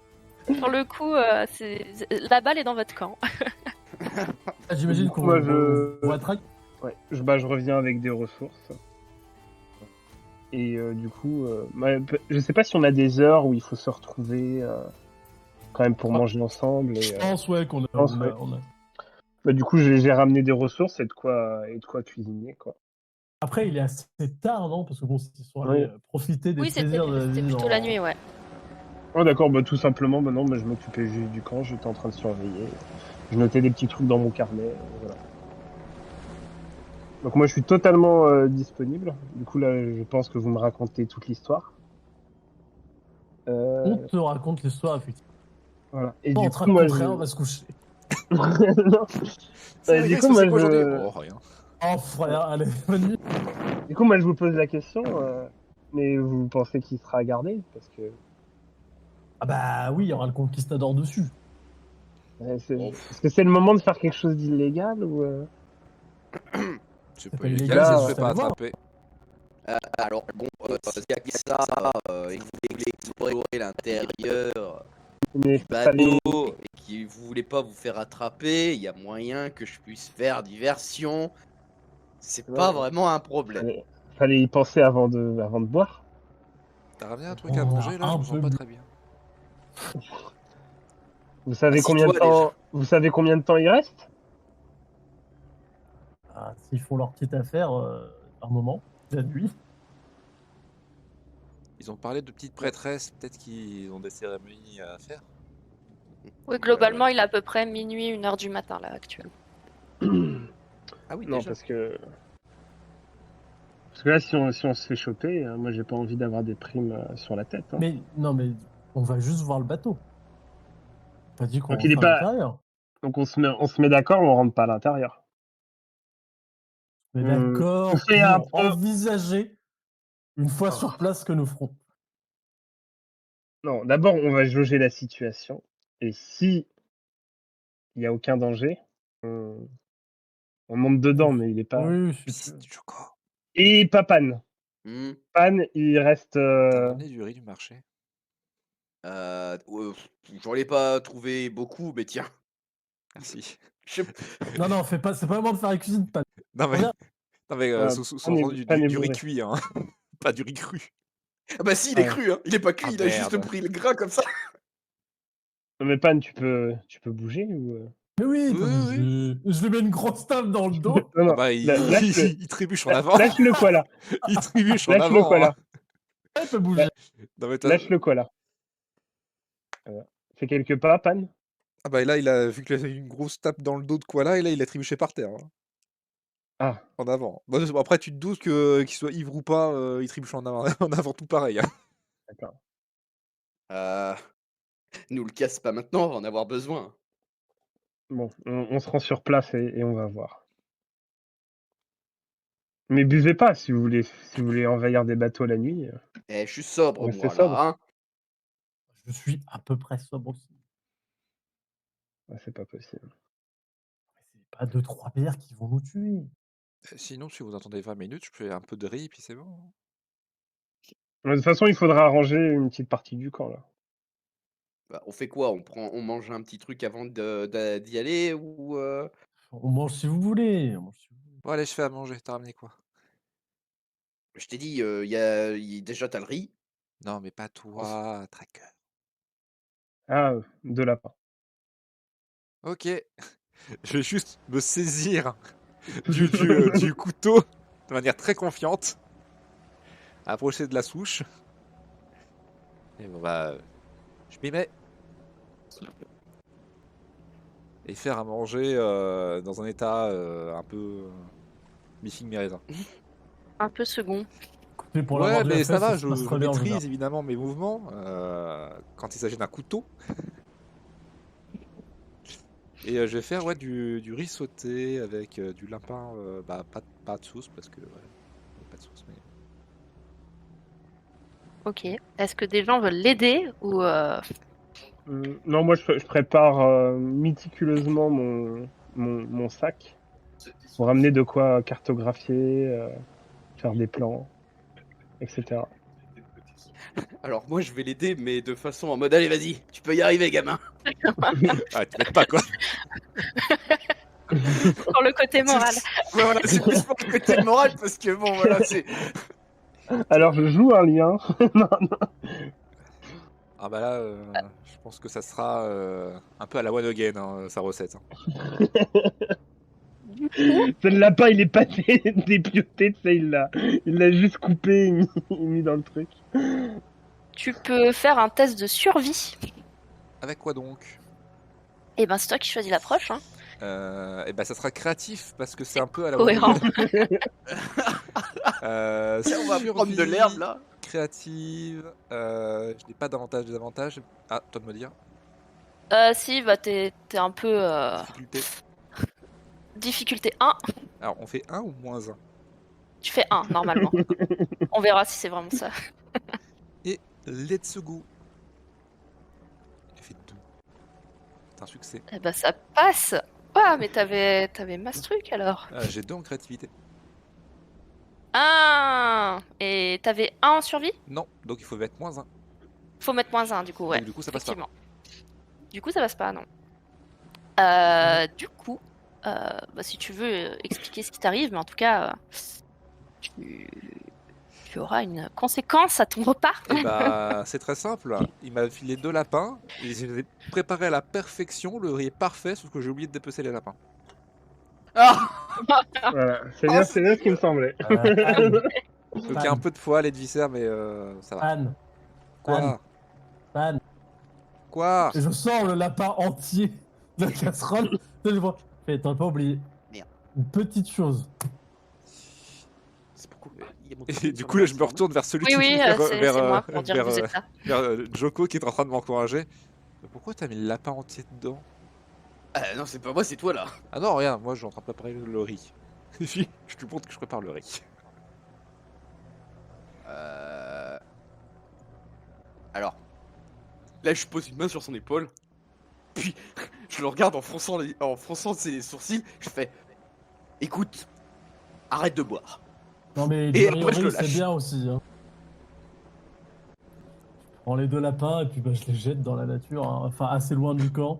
Pour le coup, la balle est dans votre camp. Ah, j'imagine qu'on Moi, voit Track. Ouais, je reviens avec des ressources. Et du coup, je sais pas si on a des heures où il faut se retrouver quand même pour manger ensemble. Et, Je pense, ouais, qu'on a, pense, on a- ouais. on a- Bah, du coup, j'ai ramené des ressources et de quoi cuisiner, quoi. Après, il est assez tard, non? Parce que bon, ils sont allés Ouais. profiter des Oui, plaisirs de la c'était vie plutôt dans- la nuit, ouais. Oh d'accord, bah tout simplement, bah non, je m'occupais juste du camp, j'étais en train de surveiller. Je notais des petits trucs dans mon carnet, voilà. Donc moi je suis totalement disponible. Du coup là, je pense que vous me racontez toute l'histoire. On te raconte l'histoire, effectivement. Voilà. Et On du te coup, moi raconte je... rien, on va se coucher. Non. C'est Du qu'est-ce coup, que moi, c'est quoi aujourd'hui? je... Oh, rien. Oh, frère, allez, bonne nuit. Du coup, moi je vous pose la question, mais vous pensez qu'il sera gardé? Parce que... Ah bah oui, il y aura le conquistador dessus. Est-ce que c'est le moment de faire quelque chose d'illégal ou C'est pas pas illégal, illégal, ça là, se fait pas allez voir. attraper. Alors bon, s'il y a que ça, et que vous voulez explorer l'intérieur Mais du bateau et que vous voulez pas vous faire attraper, il y a moyen que je puisse faire diversion. C'est pas vraiment un problème. fallait y penser avant de boire. T'as ramené un truc à manger là? Je me sens pas très bien. Vous savez Assis-toi combien de temps déjà. Vous savez combien de temps il reste? Ah, s'ils font leur petite affaire, un moment, la nuit. Ils ont parlé de petites prêtresses, peut-être qu'ils ont des cérémonies à faire. Oui, globalement, il est à peu près minuit, 1h du matin, là, actuellement. Ah oui, Non, déjà. parce que là, si on se fait choper, moi, j'ai pas envie d'avoir des primes sur la tête. Hein. Mais non, mais on va juste voir le bateau. T'as dit qu'on Donc, il est rentre à pas. l'intérieur. Donc, on se met d'accord, on rentre pas à l'intérieur. Mais On d'accord fait un pour peu. envisager une fois sur place ce que nous ferons. Non, d'abord, on va jauger la situation. Et si il y a aucun danger, on monte dedans, mais il est pas. Oui, si tu Psst, veux. Choco, Et pas Pan. Hmm. Pan, il reste. t'as ramené du riz du marché. Ouais, j'en ai pas trouvé beaucoup, mais tiens. Merci. Je- Non, c'est pas le moment de faire la cuisine. Pas... Non mais, Regarde. non, mais Pan sous-entendu Pan est du riz bourré. cuit, hein. Pas du riz cru. Ah bah si, il est Ouais. cru, hein. Il est pas cuit, Ah il a juste merde. pris le gras comme ça. Non, mais Pan, tu peux bouger ou. Mais oui, il peut Oui, bouger. Je lui mets une grosse table dans le dos. Non, Ah non. bah Lâche-le. il trébuche en avant. Lâche-le quoi là. Il trébuche en Lâche-le quoi avant. là. Il peut bouger. Non, mais Lâche-le quoi là. Fais quelques pas, Pan. Ah bah là, il a vu qu'il a une grosse tape dans le dos de Koala et là, il a trébuché par terre. Hein, Ah, en avant. Bon, après, tu te doutes que qu'il soit ivre ou pas, il trébuche en avant, en avant tout pareil. Hein. d'accord. Nous le casse pas maintenant, on va en avoir besoin. Bon, on se rend sur place et on va voir. Mais buvez pas si vous voulez envahir des bateaux la nuit. Eh, je suis sobre, Restez moi, sobre. là, hein. Je suis à peu près sobre aussi. C'est pas possible. C'est pas 2-3 bières qui vont nous tuer. Sinon, si vous attendez 20 minutes, je fais un peu de riz et puis c'est bon. De toute façon, il faudra arranger une petite partie du camp là. Bah, on fait quoi? On mange un petit truc avant d'y aller ou On mange si vous voulez. On mange si vous voulez. Bon, allez, je fais à manger. T'as ramené quoi? Je t'ai dit, déjà t'as le riz. Non, mais pas toi, tracker. Ah, 2 lapins. Ok. Je vais juste me saisir du couteau de manière très confiante. Approcher de la souche. Et bon, bah, je m'y mets. Et faire à manger dans un état un peu missing mes raisins. Un peu second. Écoutez, pour l'avoir Ouais, déjà mais fait, ça va, se passe je très bien en maîtrise général. évidemment mes mouvements quand il s'agit d'un couteau. Et je vais faire du riz sauté avec du lapin, pas de sauce parce que pas de sauce. Mais... Ok. Est-ce que des gens veulent l'aider ou Non, moi je prépare méticuleusement mon sac pour ramener de quoi cartographier, faire des plans, etc. Alors moi je vais l'aider, mais de façon en mode allez vas-y, tu peux y arriver gamin. Ah, tu m'aides pas quoi. pour le côté moral? Ouais, voilà, c'est plus pour le côté moral parce que bon voilà c'est. Alors je joue un lien. Ah bah là, je pense que ça sera un peu à la one again sa recette. Hein. Du coup, Le lapin il est pas dépioté, tu sais, il l'a juste coupé et mis dans le truc. tu peux faire un test de survie. Avec quoi donc? Et ben, c'est toi qui choisis l'approche. Hein. Et ben ça sera créatif parce que c'est un peu à la Cohérent. one again. Tiens, on va prendre de l'herbe là. Créative, je n'ai pas d'avantage, des avantages. Ah, toi de me dire. Si, bah t'es un peu... Difficulté. Difficulté 1. Alors, on fait 1 ou moins 1? Tu fais 1, normalement. On verra si c'est vraiment ça. Et let's go. J'ai fait 2. C'est un succès. Eh ben, ça passe. Ah, mais t'avais masse truc, alors. J'ai 2 en créativité. Ah! Et t'avais 1 en survie? Non, donc il faut mettre -1. Faut mettre -1 du coup, ouais. Donc du coup, ça passe pas. Effectivement. Du coup, ça passe pas, non. Du coup, bah, si tu veux expliquer ce qui t'arrive, mais en tout cas, tu... tu auras une conséquence à ton repas. Et bah, c'est très simple. Il m'a filé 2 lapins. Ils étaient préparés à la perfection. Le riz est parfait, sauf que j'ai oublié de dépecer les lapins. Ah Voilà, c'est Oh, bien, c'est c'est bien ce qui me semblait. Anne, Donc il y a un peu de foie et de viscères, mais ça va. Anne, Quoi? Anne. Quoi? Et je sors le lapin entier de la casserole. Je vois. T'as pas oublié. Merde. Une petite chose. C'est pourquoi il y a mon Et téléphone du sur coup, la là, main, je me c'est normal. retourne vers celui Oui, qui oui, c'est moi pour dire que vous êtes là. vers Joko qui est en train de m'encourager. Mais pourquoi t'as mis le lapin entier dedans? Non, c'est pas moi, c'est toi là. Ah non, rien, moi je suis en train de préparer le riz. Je te montre que je prépare le riz. Alors, là, je pose une main sur son épaule. Puis, je le regarde en fronçant ses sourcils. Je fais, écoute, arrête de boire. Non mais Et du après, je le riz, c'est lâche. bien aussi. Hein. Je prends les 2 lapins et puis bah, je les jette dans la nature, hein. Enfin assez loin du camp.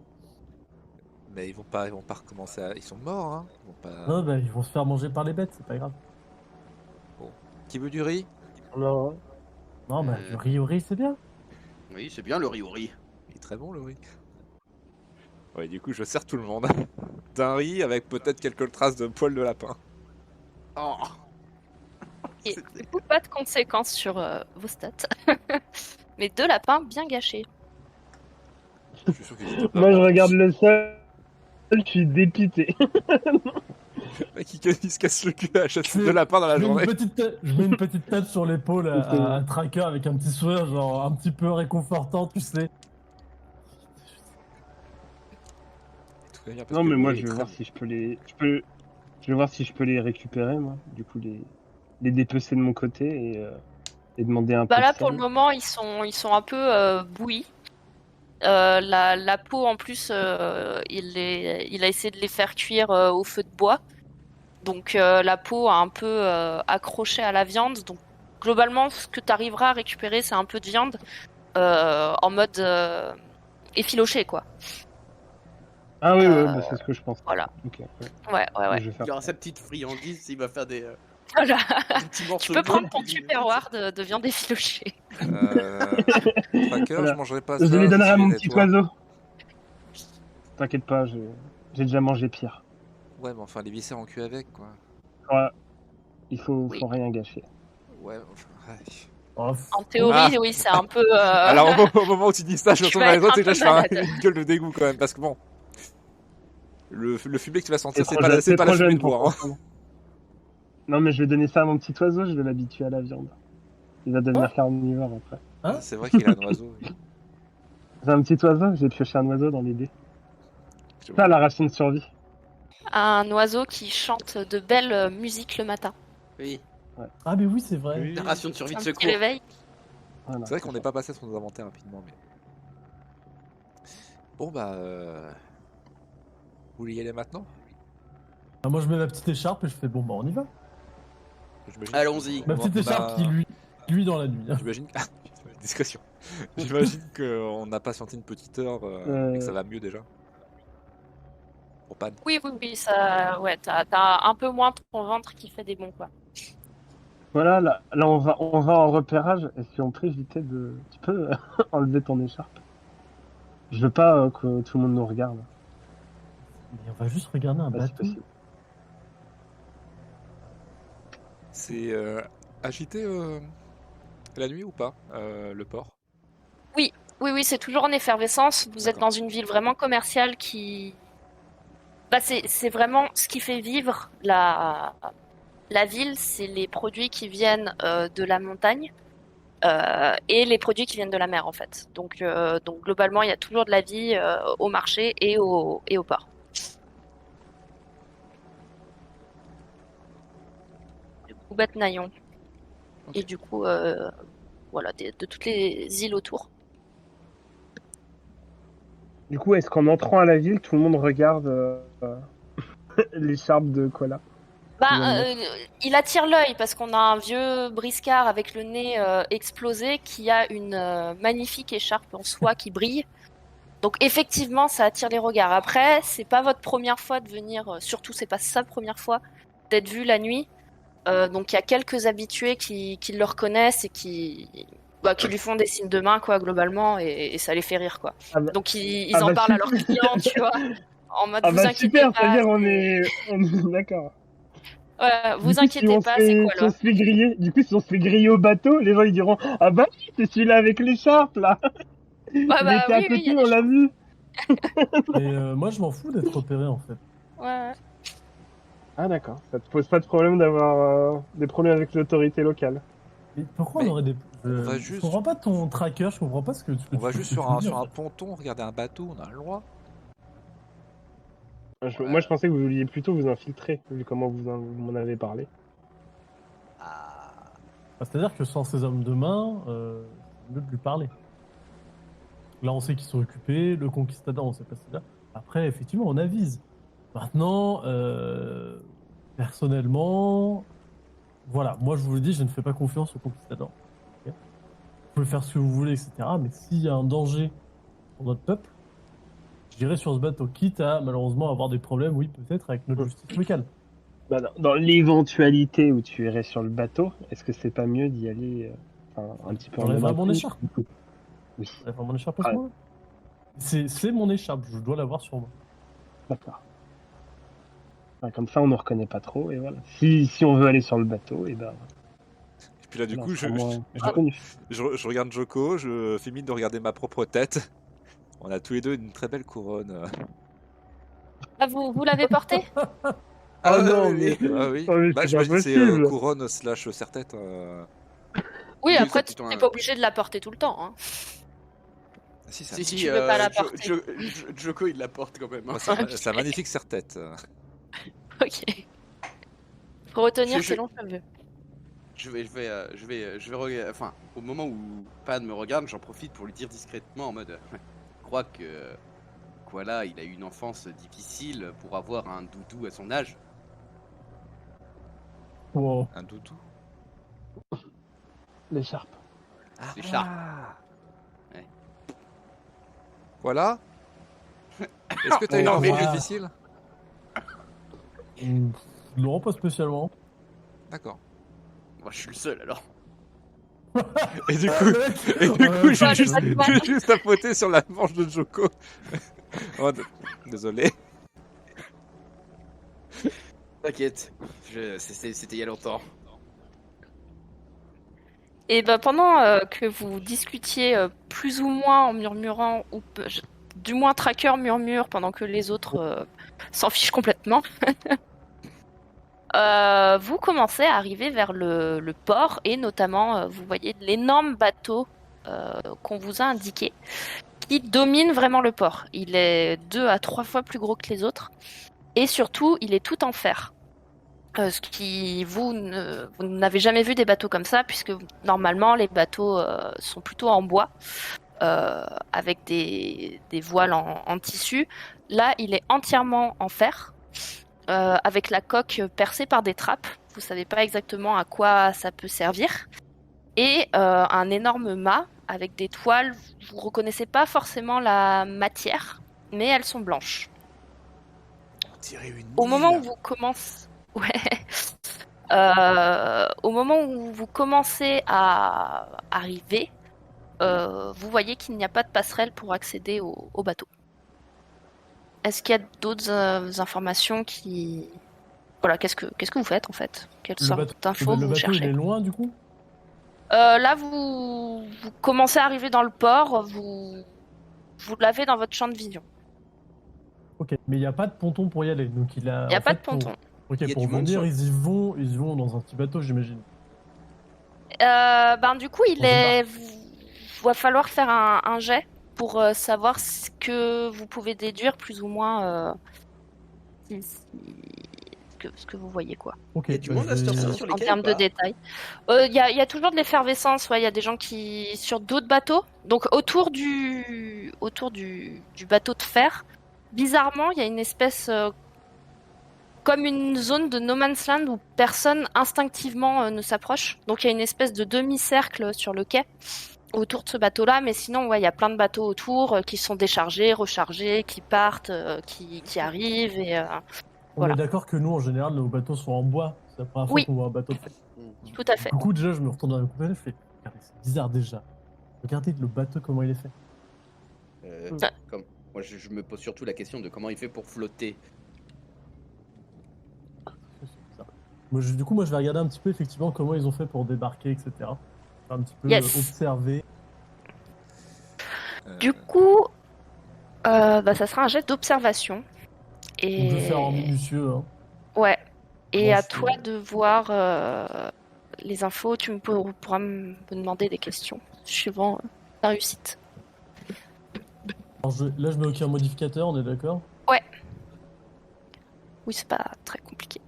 Mais ils vont pas recommencer à... Ils sont morts, hein. Ils vont pas... Non, bah, ils vont se faire manger par les bêtes, c'est pas grave. Qui veut du riz? Non. Non, bah du riz au riz, c'est bien. Oui, c'est bien le riz au riz. Il est très bon le riz. Ouais, du coup, je sers tout le monde. D'un riz avec peut-être quelques traces de poils de lapin. Oh. Et C'était- du coup, pas de conséquences sur vos stats. Mais 2 lapins bien gâchés. Je suis sûr qu'ils étaient pas Moi, je morts regarde tous. le sol, je suis dépité. Le mec, il se casse le cul à chasser de lapins dans la Je mets journée. je mets une petite tape sur l'épaule à C'est- Tracker avec un petit sourire, genre un petit peu réconfortant, tu sais. Tout va bien parce Non, que mais le moi, riz je est vais très voir bon. si je peux les... Je vais voir si je peux les récupérer, moi. Du coup, les dépecer de mon côté et demander un peu Bah de là, pour le sel. moment, ils sont un peu bouillis. La peau, en plus, il a essayé de les faire cuire au feu de bois. Donc la peau a un peu accroché à la viande. Donc globalement, ce que tu arriveras à récupérer, c'est un peu de viande en mode effiloché, quoi. Ah oui, ouais, Euh, bah, c'est ce que je pense. voilà. Ok, ouais. Ouais. Je vais faire Il aura ça. sa petite friandise, il va faire des Voilà. petits morceaux Tu peux de viande, prendre ton puis- tupperware de viande effilochée. Tracker, je Voilà. mangerai pas Je les ça donnerai à si mon j'étais petit toi. oiseau. T'inquiète pas, j'ai déjà mangé pire. Ouais, mais enfin, les viscères en cul avec, quoi. Ouais, il faut Oui. rien gâcher. Ouais, enfin, ouais. Oh, En théorie, Ah. oui, c'est un peu. Alors, au moment où tu dis ça, je me Tu tourne vas vers les être autres un et là, peu je fais malade. une gueule de dégoût quand même, parce que bon, le fumet que tu vas sentir, c'est Trop pas, jeune- c'est pas la trop fumée jeune de pour bois. Hein. comprendre. Non, mais je vais donner ça à mon petit oiseau, je vais l'habituer à la viande. Il va devenir carnivore après. Hein C'est vrai qu'il a un oiseau. Oui. C'est un petit oiseau, j'ai pioché un oiseau dans les dés. J'avoue. Ça, la racine de survie. Un oiseau qui chante de belles musiques le matin. Oui, Ah mais oui, c'est vrai. Oui. la ration de survie de Un petit secours. réveil. Voilà, C'est vrai qu'on c'est n'est ça. pas passé sur nos inventaires rapidement, mais. Bon, bah. Vous voulez y aller maintenant? Ah, moi je mets ma petite écharpe et je fais bon bah on y va. J'imagine Allons-y. Ma petite écharpe qui lui dans la nuit. Hein. J'imagine. Ah, discrétion. J'imagine qu'on a patienté une petite heure et que ça va mieux déjà. Pour Pan. Oui, ça. Ouais, t'as un peu moins ton ventre qui fait des bons, quoi. Voilà, là on va en repérage. Est-ce qu'on peut éviter de... Tu peux enlever ton écharpe? Je veux pas que tout le monde nous regarde. Mais on va juste regarder un Bah, c'est bateau. possible. C'est agité la nuit ou pas, le port? Oui, c'est toujours en effervescence. Vous êtes D'accord. dans une ville vraiment commerciale qui. Bah, c'est vraiment ce qui fait vivre la ville, c'est les produits qui viennent de la montagne et les produits qui viennent de la mer, en fait. Donc globalement, il y a toujours de la vie au marché et au port. Du coup, Bat-Naillon. Ok. Et du coup, voilà, de toutes les îles autour. Du coup, est-ce qu'en entrant à la ville, tout le monde regarde l'écharpe de Koala? Il attire l'œil parce qu'on a un vieux briscard avec le nez explosé qui a une magnifique écharpe en soie qui brille. Donc effectivement, ça attire les regards. Après, c'est pas votre première fois de venir, surtout c'est pas sa première fois d'être vu la nuit. Donc il y a quelques habitués qui le reconnaissent et qui lui font des signes de main quoi globalement et ça les fait rire quoi. Ah bah- Donc ils ah en bah, parlent à leurs super. clients, tu vois, en mode Ah vous bah inquiétez super, pas. c'est-à-dire on est d'accord. Ouais, Du vous coup, inquiétez pas, c'est quoi si on là? se fait griller, du coup, si on se fait griller au bateau, les gens ils diront ah bah oui, c'est celui-là avec l'écharpe là. Ouais, Il était à oui, il y côté, a des on l'a chances. vu. Mais moi, je m'en fous d'être repéré, en fait. Ouais. Ah d'accord, ça te pose pas de problème d'avoir des problèmes avec l'autorité locale. Et pourquoi Mais on aurait des. on va Je juste- comprends pas ton tracker, je comprends pas ce que tu On va juste ce que sur tu me un, dis, sur en un fait. ponton, regarder un bateau, on a le droit. Moi, je pensais que vous vouliez plutôt vous infiltrer, vu comment vous m'en avez parlé. Ah. Bah, c'est-à-dire que sans ces hommes de main, c'est mieux de lui parler. Là, on sait qu'ils sont occupés, le conquistador, on sait pas c'est là. Après, effectivement, on avise. Maintenant, personnellement, voilà, moi je vous le dis, je ne fais pas confiance au conquistador. Ok, vous pouvez faire ce que vous voulez, etc. Mais s'il y a un danger pour notre peuple, j'irai sur ce bateau, quitte à malheureusement avoir des problèmes, oui, peut-être, avec notre justice locale. Bah, dans l'éventualité où tu irais sur le bateau, est-ce que c'est pas mieux d'y aller un petit peu en J'enlèverai mon nomade écharpe. Oui, J'enlèverai mon écharpe à ce Ah, moment-là. C'est mon écharpe, je dois l'avoir sur moi. d'accord. Comme ça, on ne reconnaît pas trop, et voilà. Si on veut aller sur le bateau, et ben, Et puis là, du voilà, coup, on sera moins je- reconnu. je regarde Joko, je fais mine de regarder ma propre tête. On a tous les deux une très belle couronne. Ah, vous l'avez porté? Ah ouais, non, oui, oui. mais, Ah oui. oh, mais Bah, c'est pas j'imagine que c'est possible. couronne slash serre-tête. Oui, Oui, après c'est tu plutôt n'es un- pas obligé de la porter tout le temps. Hein. Ah, si, ça Si, Si si, tu veux pas la porter. Joko il la porte quand même. Hein. Moi, c'est un magnifique serre-tête. Ok. Faut retenir Je- ses longs cheveux. je vais regarder. Enfin, au moment où Pan me regarde, j'en profite pour lui dire discrètement en mode. Je crois que Koala, il a eu une enfance difficile pour avoir un doudou à son âge. Wow. Un doudou. L'écharpe. Ah, L'écharpe. voilà. Ouais. Voilà. Est-ce que t'as eu une Non, mais enfance je- difficile? Non, pas spécialement. D'accord. Moi, je suis le seul alors. Et du Ah, coup, mec. et du Ouais, coup, ouais, j'ai ouais, juste, ouais. j'ai juste tapoté sur la manche de Joko. Oh, désolé. T'inquiète, c'était il y a longtemps. Et ben pendant que vous discutiez plus ou moins en murmurant, ou du moins Tracker murmure pendant que les autres s'en fichent complètement, vous commencez à arriver vers le port et notamment vous voyez l'énorme bateau qu'on vous a indiqué qui domine vraiment le port. Il est 2 à 3 fois plus gros que les autres et surtout il est tout en fer. Ce qui vous n'avez jamais vu des bateaux comme ça puisque normalement les bateaux sont plutôt en bois avec des voiles en tissu. Là il est entièrement en fer avec la coque percée par des trappes. Vous savez pas exactement à quoi ça peut servir. Et un énorme mât avec des toiles. Vous reconnaissez pas forcément la matière, mais elles sont blanches. On dirait une Au moment où île. vous commencez, ouais. Au moment où vous commencez à arriver, vous voyez qu'il n'y a pas de passerelle pour accéder au bateau. Est-ce qu'il y a d'autres informations qui... Voilà, qu'est-ce que vous faites en fait? Quelles Le sortes bateau, d'infos le vous bateau il cherchez? est loin du coup? Là, vous commencez à arriver dans le port, vous l'avez dans votre champ de vision. Ok, mais il n'y a pas de ponton pour y aller. Donc il a. Il n'y a En pas fait, de ponton. Il y Ok, a pour du monde venir, sur- ils y vont dans un petit bateau, j'imagine. Du coup, Dans une barque. va falloir faire un jet pour savoir ce que vous pouvez déduire plus ou moins ce que vous voyez quoi. Ok, Il y a du bah, monde je à cette vais- heure-ci sur les En quais termes ou de pas? détails. Il y a toujours de l'effervescence, ouais, il y a des gens qui sur d'autres bateaux. Donc autour du bateau de fer, bizarrement, il y a une espèce comme une zone de no man's land où personne instinctivement ne s'approche. Donc il y a une espèce de demi-cercle sur le quai autour de ce bateau-là, mais sinon, ouais, il y a plein de bateaux autour qui sont déchargés, rechargés, qui partent, qui arrivent, et On voilà. est d'accord que nous, en général, nos bateaux sont en bois. C'est la première fois Oui. qu'on voit un bateau de fer. Tout à fait. Du coup, déjà, je me retourne dans la compagnie, je fais, regardez, c'est bizarre déjà. Regardez le bateau, comment il est fait. Moi, je me pose surtout la question de comment il fait pour flotter. C'est bizarre. Du coup, moi, je vais regarder un petit peu, effectivement, comment ils ont fait pour débarquer, etc. Un petit peu Yes. observer. Du coup, ça sera un jet d'observation. Donc, je vais faire en Et minutieux. Hein. ouais. Et Moi, à je fais- toi de voir les infos. Tu pourras me demander des questions suivant ta réussite. Alors, là, je mets aucun modificateur, on est d'accord? Oui, c'est pas très compliqué.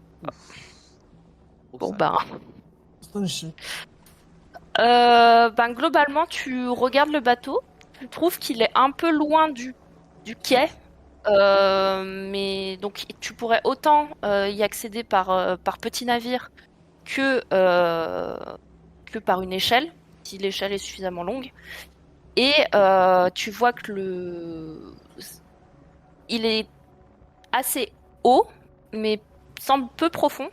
Oh, Bon, ça- ben. Astonishing. Globalement, tu regardes le bateau. Tu trouves qu'il est un peu loin du quai. Mais donc, tu pourrais autant y accéder par petit navire que par une échelle, si l'échelle est suffisamment longue. Et tu vois que il est assez haut, mais semble peu profond.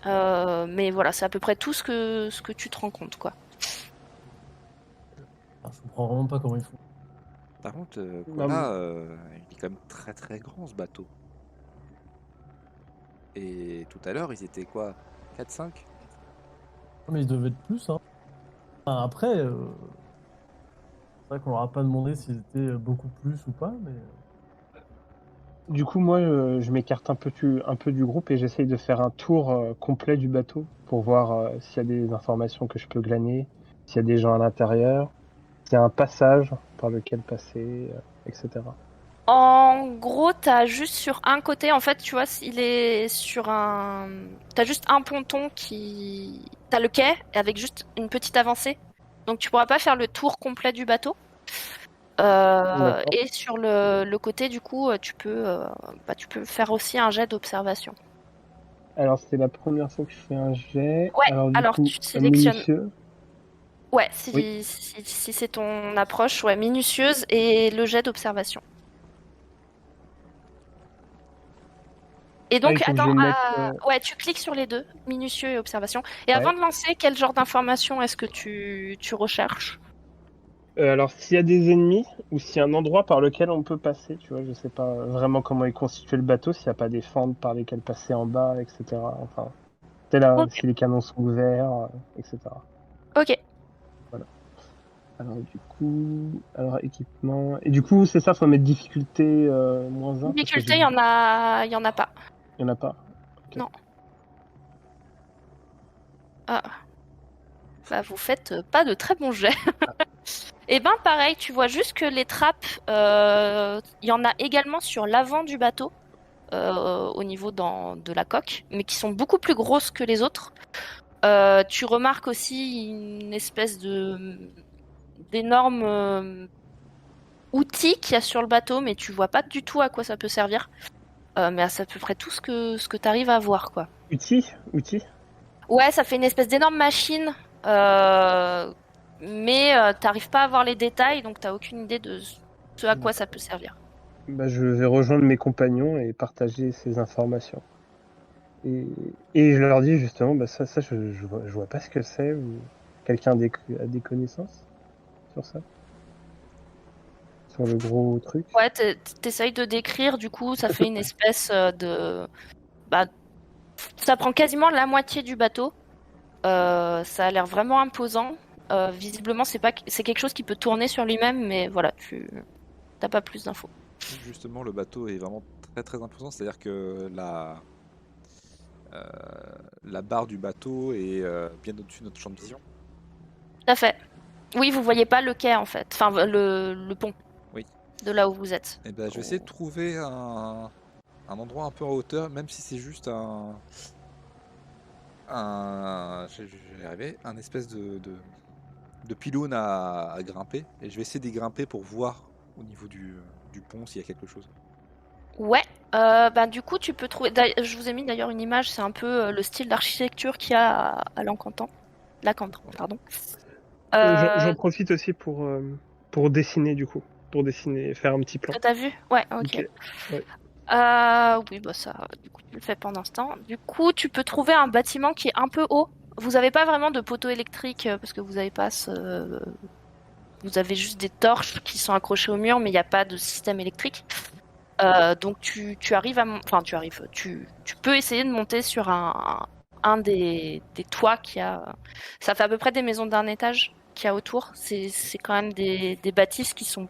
Mais voilà, c'est à peu près tout ce que tu te rends compte, quoi. Alors, je comprends vraiment pas comment ils font. Par contre, Non, Koala, il est quand même très très grand ce bateau. Et tout à l'heure, ils étaient quoi? 4-5? Ah, mais ils devaient être plus, hein. Enfin, après, c'est vrai qu'on leur a pas demandé s'ils étaient beaucoup plus ou pas, mais... Du coup, moi, je m'écarte un peu du groupe et j'essaye de faire un tour complet du bateau pour voir s'il y a des informations que je peux glaner, s'il y a des gens à l'intérieur, s'il y a un passage par lequel passer, etc. En gros, t'as juste sur un côté, en fait, tu vois, il est sur un... T'as juste un ponton qui... T'as le quai avec juste une petite avancée. Donc tu pourras pas faire le tour complet du bateau. D'accord. Et sur le côté, du coup, tu peux faire aussi un jet d'observation. Alors, c'était la première fois que je fais un jet. Ouais, Alors, du alors coup, tu sélectionnes... minutieux. Ouais, Oui. si c'est ton approche, ouais, minutieuse et le jet d'observation. Et Ah, il donc, faut que je attends, mette. ouais, tu cliques sur les deux, minutieux et observation. Et Ouais. avant de lancer, quel genre d'information est-ce que tu recherches? Alors, s'il y a des ennemis ou s'il y a un endroit par lequel on peut passer, tu vois, je sais pas vraiment comment est constitué le bateau, s'il n'y a pas des fentes par lesquelles passer en bas, etc. Enfin, c'est là, Ok. si les canons sont ouverts, etc. Ok. Alors, du coup, équipement. Et du coup, c'est ça, faut mettre difficulté -1 parce que Difficulté, il y en a pas. il y en a pas. Ok. Non. Ah, bah vous faites pas de très bons jets. Et ben pareil, tu vois juste que les trappes, il y en a également sur l'avant du bateau, au niveau de la coque, mais qui sont beaucoup plus grosses que les autres. Tu remarques aussi une espèce d'énorme outil qu'il y a sur le bateau, mais tu vois pas du tout à quoi ça peut servir. Mais c'est à peu près tout ce que tu arrives à voir, quoi. Outils. Ouais, ça fait une espèce d'énorme machine, mais t'arrives pas à voir les détails, donc t'as aucune idée de ce à quoi ça peut servir. Bah, je vais rejoindre mes compagnons et partager ces informations. Et je leur dis justement, bah ça je vois pas ce que c'est, ou quelqu'un a des connaissances sur ça? Sur le gros truc? Ouais, t'essayes de décrire, du coup, ça fait une espèce de... Bah, ça prend quasiment la moitié du bateau. Ça a l'air vraiment imposant. Visiblement, c'est quelque chose qui peut tourner sur lui-même, mais voilà, t'as pas plus d'infos. Justement, le bateau est vraiment très très imposant, c'est-à-dire que la barre du bateau est bien au-dessus de notre champ de vision. Tout à fait. Oui, vous voyez pas le quai, en fait. Enfin, le pont. Oui. De là où vous êtes. Et ben, je vais essayer de trouver un endroit un peu en hauteur, même si c'est juste je vais y arriver, un espèce de pylône à grimper. Et je vais essayer d'y grimper pour voir au niveau du pont s'il y a quelque chose. Ouais, Du coup, tu peux trouver. Je vous ai mis d'ailleurs une image, c'est un peu le style d'architecture qu'il y a à Lancantan. Lacantan, pardon. J'en profite aussi pour dessiner, du coup. Pour dessiner, faire un petit plan. T'as vu? Ouais, ok. Ouais. Oui, bah ça, du coup, tu le fais pendant ce temps. Du coup, tu peux trouver un bâtiment qui est un peu haut. Vous n'avez pas vraiment de poteau électrique parce que vous n'avez pas vous avez juste des torches qui sont accrochées au mur, mais il n'y a pas de système électrique. Donc tu arrives enfin tu peux essayer de monter sur un des toits qui a. Ça fait à peu près des maisons d'un étage qu'il y a autour. C'est quand même des bâtisses qui sont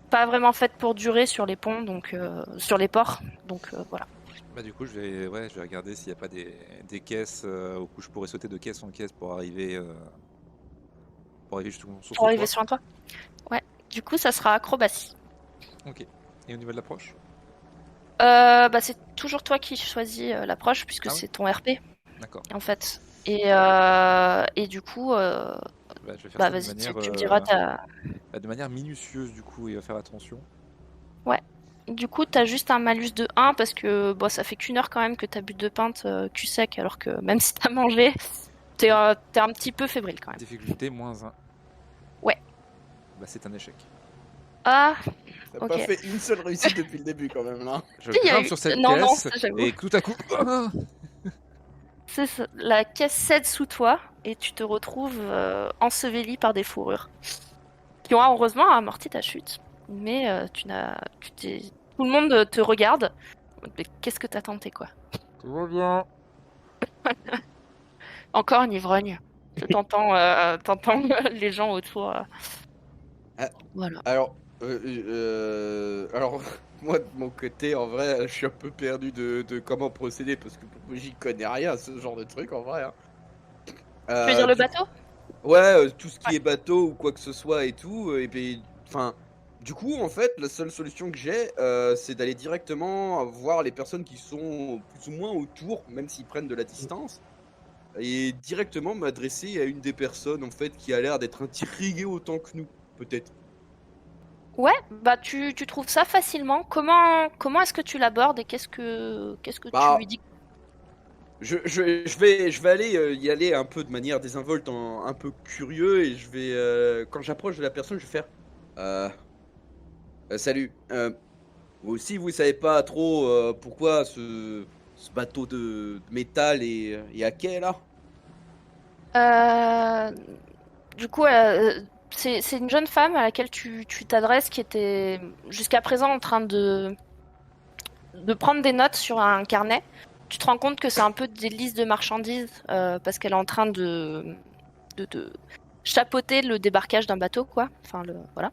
pas vraiment faites pour durer sur les ponts, donc sur les ports. Donc voilà. Bah du coup, je vais regarder s'il n'y a pas des caisses où je pourrais sauter de caisse en caisse pour arriver justement sur Pour ce arriver toit. sur un toit. Ouais. Du coup, ça sera acrobatie. Ok. Et au niveau de l'approche? C'est toujours toi qui choisis l'approche puisque Ah oui. c'est ton RP D'accord. en fait. Et du coup, Bah, je vais faire ça de vas-y, manière, tu me diras de manière minutieuse du coup, et faire attention. Ouais. Du coup, t'as juste un malus de 1 parce que ça fait qu'1 heure quand même que t'as bu 2 pintes cul sec alors que même si t'as mangé, t'es un petit peu fébrile quand même. Difficulté -1. Ouais. Bah c'est un échec. Ah, T'as ok. pas fait une seule réussite depuis le début quand même là. Je Si, il y a grimpe eu- sur cette Non, caisse ça, j'avoue. et tout à coup. C'est ça. La caisse cède sous toi et tu te retrouves enseveli par des fourrures qui ont heureusement amorti ta chute. Mais tout le monde te regarde. Mais qu'est-ce que t'as tenté, quoi? Tout va bien. Encore un ivrogne. T'entends les gens autour. Ah, Voilà. Alors, moi de mon côté, en vrai, je suis un peu perdu de comment procéder parce que j'y connais rien à ce genre de truc en vrai. Hein. Tu veux dire le Du bateau? Ouais, tout ce qui Ouais. est bateau ou quoi que ce soit et tout, et puis, enfin, du coup, en fait, la seule solution que j'ai, c'est d'aller directement voir les personnes qui sont plus ou moins autour, même s'ils prennent de la distance, et directement m'adresser à une des personnes, en fait, qui a l'air d'être intriguée autant que nous, peut-être. Ouais, tu trouves ça facilement. Comment est-ce que tu l'abordes et qu'est-ce que tu lui Bah, dis? je vais aller y aller un peu de manière désinvolte, un peu curieux, et je vais, quand j'approche de la personne, je vais faire, euh, salut. Vous aussi, vous savez pas trop pourquoi ce bateau de métal est à quai là? Euh, du coup, c'est une jeune femme à laquelle tu t'adresses qui était jusqu'à présent en train de prendre des notes sur un carnet. Tu te rends compte que c'est un peu des listes de marchandises parce qu'elle est en train de chapeauter le débarquage d'un bateau, quoi. Enfin, voilà.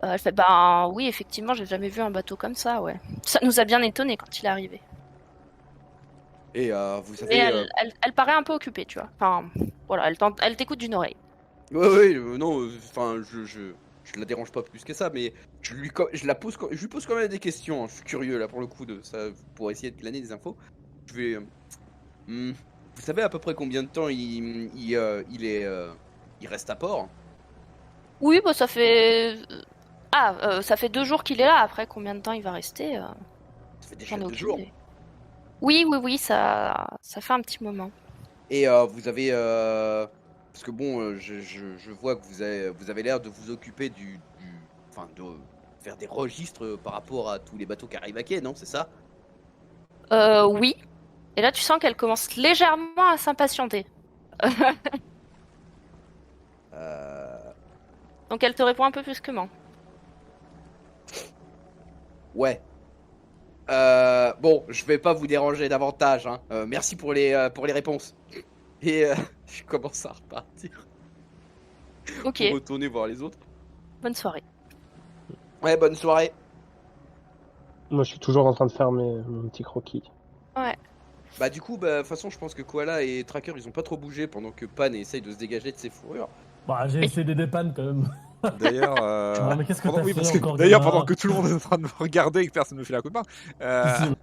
Elle fait, ben oui, effectivement, j'ai jamais vu un bateau comme ça, ouais. Ça nous a bien étonnés quand il est arrivé. Et vous Mais savez, elle paraît un peu occupée, tu vois. Enfin, voilà, elle t'écoute d'une oreille. ouais, ouais, non, enfin, je la dérange pas plus que ça, mais je lui pose quand même des questions. Hein, je suis curieux là pour le coup de ça, pour essayer de glaner des infos. Je vais, hmm, vous savez à peu près combien de temps il reste à port? Oui, bah ça fait 2 jours qu'il est là. Après, combien de temps il va rester Ça fait déjà j'en ai 2 aucune jours. idée. Oui, ça fait un petit moment. Et vous avez, parce que bon, je vois que vous avez l'air de vous occuper enfin, de faire des registres par rapport à tous les bateaux qui arrivent à quai, non? C'est ça? Oui. Et là, tu sens qu'elle commence légèrement à s'impatienter. Euh, Donc, elle te répond un peu plus que moi. ouais. Bon, je vais pas vous déranger davantage, hein. Merci pour les réponses. Et je commence à repartir Ok, pour retourner voir les autres. bonne soirée. Ouais, bonne soirée. Moi, je suis toujours en train de faire mon petit croquis. Ouais. Bah du coup, de toute façon, je pense que Koala et Tracker, ils ont pas trop bougé pendant que Pan essaye de se dégager de ses fourrures. Bah, j'ai essayé de dépanner quand même. D'ailleurs, Bon, mais qu'est-ce que t'as oui, fait parce que encore, d'ailleurs, gamin? pendant que tout le monde est en train de me regarder et que personne ne me fait la coup de main,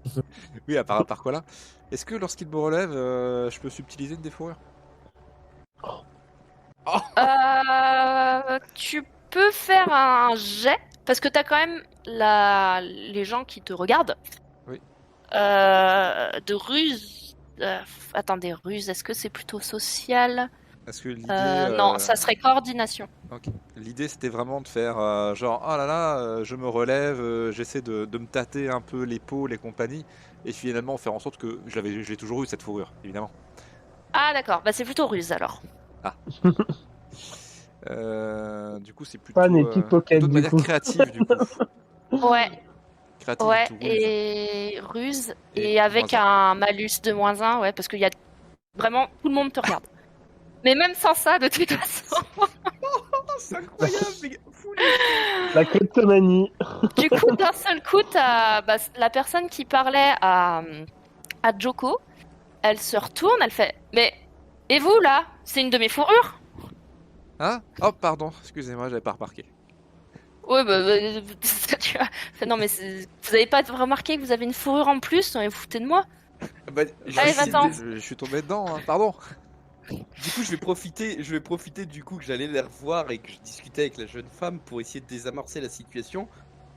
Si, si, oui, à part quoi là, est-ce que lorsqu'il me relève, je peux subtiliser une des fourrures? Tu peux faire un jet parce que t'as quand même les gens qui te regardent. Oui. De ruse. Attendez, ruse, est-ce que c'est plutôt social? Est-ce que l'idée, Non, ça serait coordination. ok. L'idée, c'était vraiment de faire genre, oh là là, je me relève, j'essaie de me tâter un peu l'épaule et compagnie, et finalement faire en sorte que j'ai toujours eu cette fourrure, évidemment. Ah d'accord, bah c'est plutôt ruse alors. Du coup, c'est Fan et plutôt pickpocket, de du manière coup. créative, du coup. Ouais, Créative ouais, to ruse. et ruse, Et et avec -1. un malus de -1, ouais, parce qu'il y a vraiment tout le monde te regarde. Mais même sans ça, de toute façon. Oh, c'est incroyable, mais fou les choses. La kleptomanie. Du coup, d'un seul coup, t'as la personne qui parlait à Joko, elle se retourne, elle fait mais et vous là? C'est une de mes fourrures? Ah, oh, pardon, excusez-moi, j'avais pas remarqué. Ouais, tu vois. Non, mais vous avez pas remarqué que vous avez une fourrure en plus? Non, mais vous foutez de moi? Bah, Allez, c'est- va-t'en. Je suis tombé dedans, hein, pardon. Du coup, je vais profiter du coup que j'allais les revoir et que je discutais avec la jeune femme pour essayer de désamorcer la situation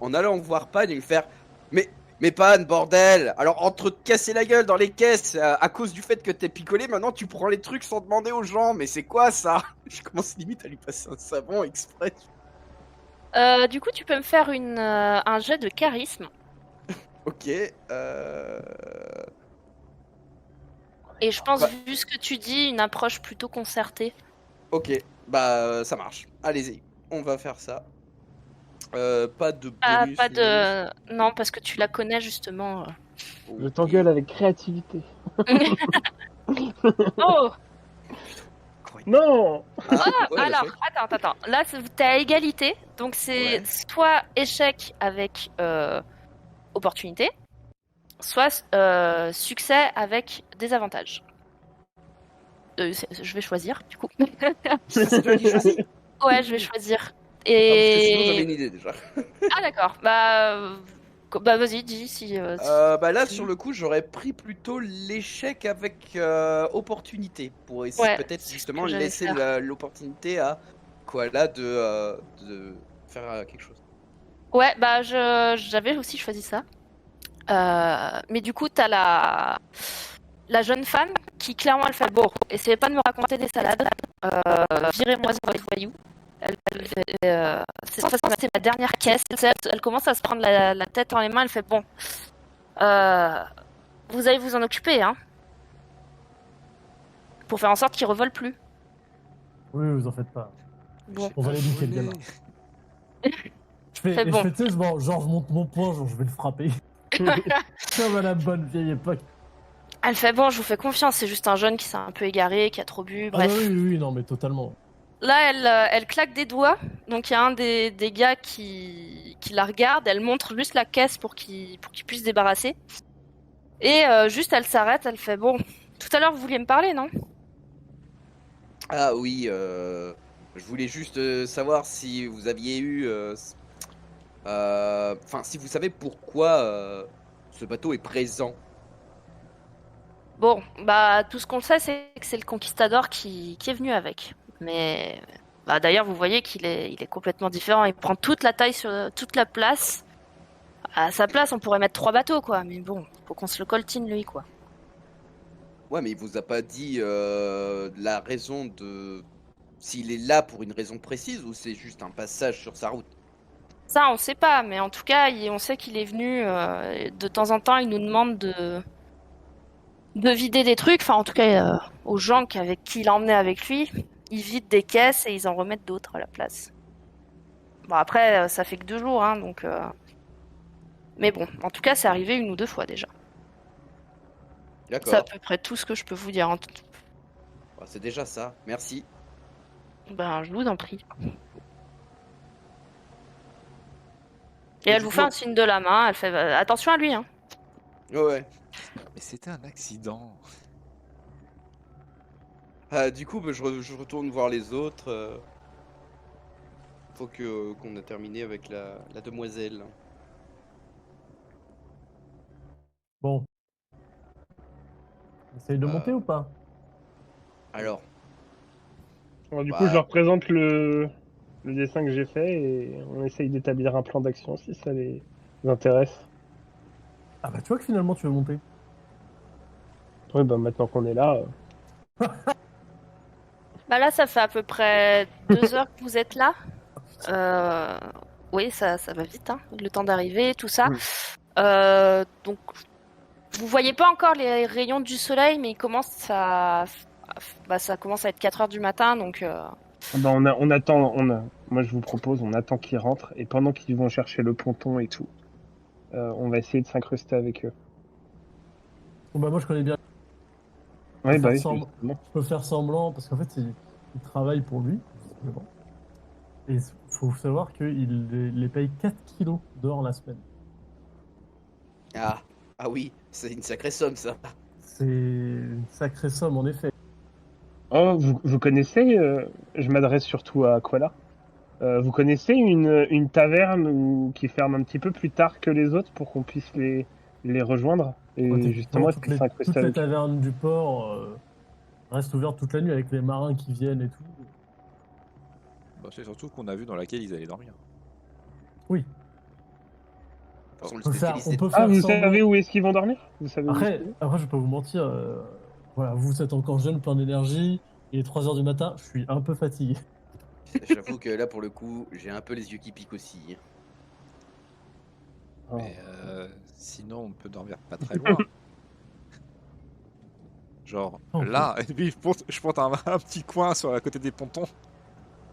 en allant voir Pan et lui faire mais Pan, bordel! Alors, entre te casser la gueule dans les caisses à cause du fait que t'es picolé, maintenant tu prends les trucs sans demander aux gens, mais c'est quoi ça? Je commence limite à lui passer un savon exprès. Du coup, tu peux me faire un jet de charisme. Ok, Et je pense, bah, vu ce que tu dis, une approche plutôt concertée. ok, bah ça marche. Allez-y, on va faire ça. Pas de Ah, bonus pas ni malus. de. Non, parce que tu la connais justement. Je Ok. t'engueule avec créativité. Oh! Incroyable. Non. Ah, ouais, Alors, l'échec. attends. Là, t'es à égalité. Donc, c'est Ouais. soit échec avec opportunité, soit succès avec désavantage. Je vais choisir, du coup. C'est toi qui choisis? Ouais, je vais choisir. Ah, parce que sinon j'avais Et. une idée déjà. Ah, d'accord. Bah vas-y, dis si. Bah là, sur Si- le coup, j'aurais pris plutôt l'échec avec opportunité pour essayer Ouais, peut-être c'est ce justement que j'allais laisser faire. l'opportunité à Koala de faire quelque chose. Ouais, bah j'avais aussi choisi ça. Mais du coup, t'as la jeune femme qui clairement elle fait bon, essayez pas de me raconter des salades, virez-moi ce voyou. C'est de toute façon, c'est ma dernière caisse. Elle commence à se prendre la tête dans les mains. Elle fait bon, euh, vous allez vous en occuper, hein, pour faire en sorte qu'ils revolent plus. Oui, vous en faites pas. Bon, On va l'éduquer, le Volé. gamin. Je fait fais, bon. tu sais, genre, je monte mon poing, genre, je vais le frapper. Comme à la bonne vieille époque. Elle fait bon, je vous fais confiance. C'est juste un jeune qui s'est un peu égaré, qui a trop bu. Ah bah oui, Bref. oui, oui, non, mais totalement. Là, elle claque des doigts. Donc, il y a un des gars qui la regarde. Elle montre juste la caisse pour qu'il puisse se débarrasser. Et juste, elle s'arrête. Elle fait bon. Tout à l'heure, vous vouliez me parler, non? Ah oui, je voulais juste savoir si vous aviez eu, enfin, si vous savez pourquoi ce bateau est présent. Bon, bah, tout ce qu'on sait, c'est que c'est le conquistador qui est venu avec. Mais, bah, d'ailleurs, vous voyez il est complètement différent. Il prend toute la taille sur toute la place. À sa place, on pourrait mettre 3 bateaux, quoi. Mais bon, faut qu'on se le coltine, lui, quoi. Ouais, mais il vous a pas dit la raison de s'il est là pour une raison précise ou c'est juste un passage sur sa route. Ça, on sait pas, mais en tout cas, on sait qu'il est venu. De temps en temps, il nous demande de vider des trucs. Enfin, en tout cas, aux gens avec qui il a emmené avec lui, ils vident des caisses et ils en remettent d'autres à la place. Bon, après, ça fait que 2 jours, hein, donc. Mais bon, en tout cas, c'est arrivé 1 ou 2 fois déjà. C'est à D'accord. peu près tout ce que je peux vous dire. Bah, c'est déjà ça. Merci. Ben, je vous en prie. Et Et elle du vous coup, fait un signe de la main. Elle fait attention à lui, hein. ouais. Mais c'était un accident. Du coup, bah, je retourne voir les autres. Faut que qu'on a terminé avec la demoiselle. Bon, essaye de monter Euh, ou pas? alors, Alors, du coup, je bah, leur présente le dessin que j'ai fait et on essaye d'établir un plan d'action si ça les intéresse. Ah bah tu vois que finalement tu veux monter. Oui, bah maintenant qu'on est là, Bah là, ça fait à peu près 2 heures que vous êtes là. Euh, Oui, ça va vite, hein, le temps d'arriver, tout ça. Donc, vous voyez pas encore les rayons du soleil, mais il commence ça commence à être 4 heures du matin, donc bah, on attend, moi je vous propose, on attend qu'ils rentrent et pendant qu'ils vont chercher le ponton et tout, on va essayer de s'incruster avec eux. Bon bah moi je connais bien. Oui, bah Faire oui, semblant, justement. je peux faire semblant parce qu'en fait il travaille pour lui, visiblement. Et il faut savoir qu'il les paye 4 kilos d'or la semaine. Ah, ah oui, c'est une sacrée somme, ça. C'est une sacrée somme en effet. Oh, vous connaissez, je m'adresse surtout à Koala. Vous connaissez une taverne qui ferme un petit peu plus tard que les autres pour qu'on puisse les rejoindre Ouais, et techniquement, justement essayer de s'incruster toutes les avec eux. tavernes du port restent ouvertes toute la nuit avec les marins qui viennent et tout. Bah, c'est surtout qu'on a vu dans laquelle ils allaient dormir. Oui, De toute façon, le on spécialiste. peut Ah, faire vous semblant. savez où est-ce qu'ils vont dormir? Vous savez où est-ce qu'ils vont? Après, je vais pas vous mentir. Voilà, vous êtes encore jeune, plein d'énergie. Il est 3 heures du matin, je suis un peu fatigué. J'avoue que là, pour le coup, j'ai un peu les yeux qui piquent aussi. Mais Oh. sinon, on peut dormir pas très loin. Genre Ok. là, et puis je porte un petit coin sur la côté des pontons.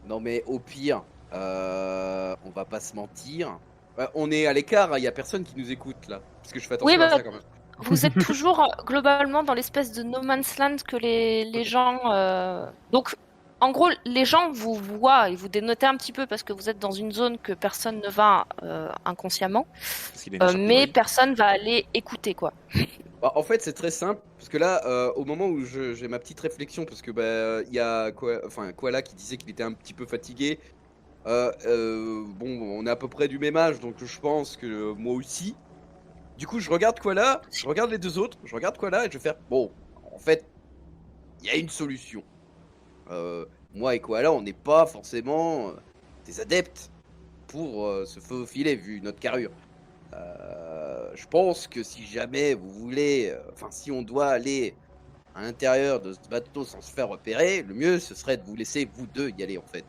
Non, mais au pire, on va pas se mentir. On est à l'écart, il y a personne qui nous écoute là. Parce que je fais oui, attention à bah, ça quand même. vous êtes toujours globalement dans l'espèce de no man's land que les gens. Donc, en gros, les gens vous voient et vous dénotez un petit peu parce que vous êtes dans une zone que personne ne va inconsciemment, Parce qu'il a une écharpe de mais riz. personne va aller écouter, quoi. Bah, en fait, c'est très simple. Parce que là, au moment où j'ai ma petite réflexion, parce que bah, il y a Koala qui disait qu'il était un petit peu fatigué. Bon, on est à peu près du même âge, donc je pense que moi aussi. Du coup, je regarde Koala, je regarde les deux autres, je regarde Koala et je vais faire bon, en fait, il y a une solution. Moi et Koala, on n'est pas forcément des adeptes pour se faufiler vu notre carrure. Je pense que si jamais vous voulez, enfin, si on doit aller à l'intérieur de ce bateau sans se faire repérer, le mieux ce serait de vous laisser vous deux y aller en fait.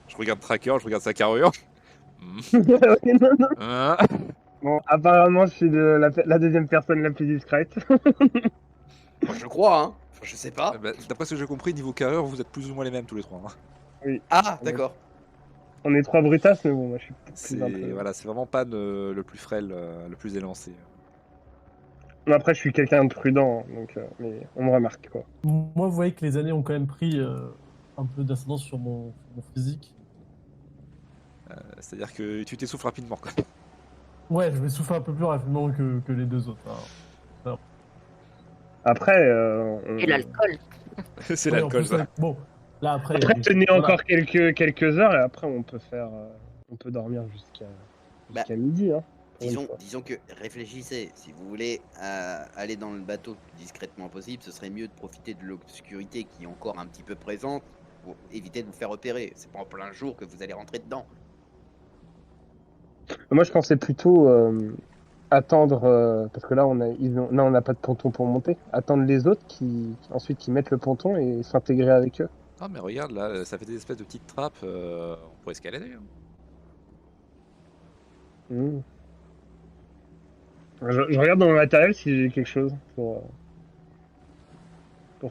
Je regarde Tracker, je regarde sa carrure. Hmm. Ouais, non, non. Ah. Bon, apparemment, je suis la deuxième personne la plus discrète. Moi je crois, hein. Enfin, je sais pas. Bah, d'après ce que j'ai compris, niveau carrure, vous êtes plus ou moins les mêmes tous les trois, hein. Oui, Ah, on est, d'accord. on est trois brutasses, mais bon, moi je suis peut-être plus un C'est peu. voilà, c'est vraiment pas le plus frêle, le plus élancé. Mais après, je suis quelqu'un de prudent, donc, mais on me remarque, quoi. Moi, vous voyez que les années ont quand même pris un peu d'ascendance sur mon physique. C'est-à-dire que tu t'essouffles rapidement, quoi. Ouais, je vais souffler un peu plus rapidement que les deux autres. Hein. Après, Et l'alcool. C'est Ouais, en l'alcool, plus, ça. bon, là après, il y a après, des... tenez voilà. encore quelques heures et après, on peut faire, on peut dormir Bah, jusqu'à midi, hein, pour une fois. disons que réfléchissez. Si vous voulez aller dans le bateau le plus discrètement possible, ce serait mieux de profiter de l'obscurité qui est encore un petit peu présente pour éviter de vous faire repérer. C'est pas en plein jour que vous allez rentrer dedans. Moi, je pensais plutôt attendre, parce que là, on n'a pas de ponton pour monter. Attendre les autres ensuite qui mettent le ponton et s'intégrer avec eux. Ah, mais regarde, là, ça fait des espèces de petites trappes. On pourrait escalader, hein. Hmm. Je regarde dans mon matériel si j'ai quelque chose pour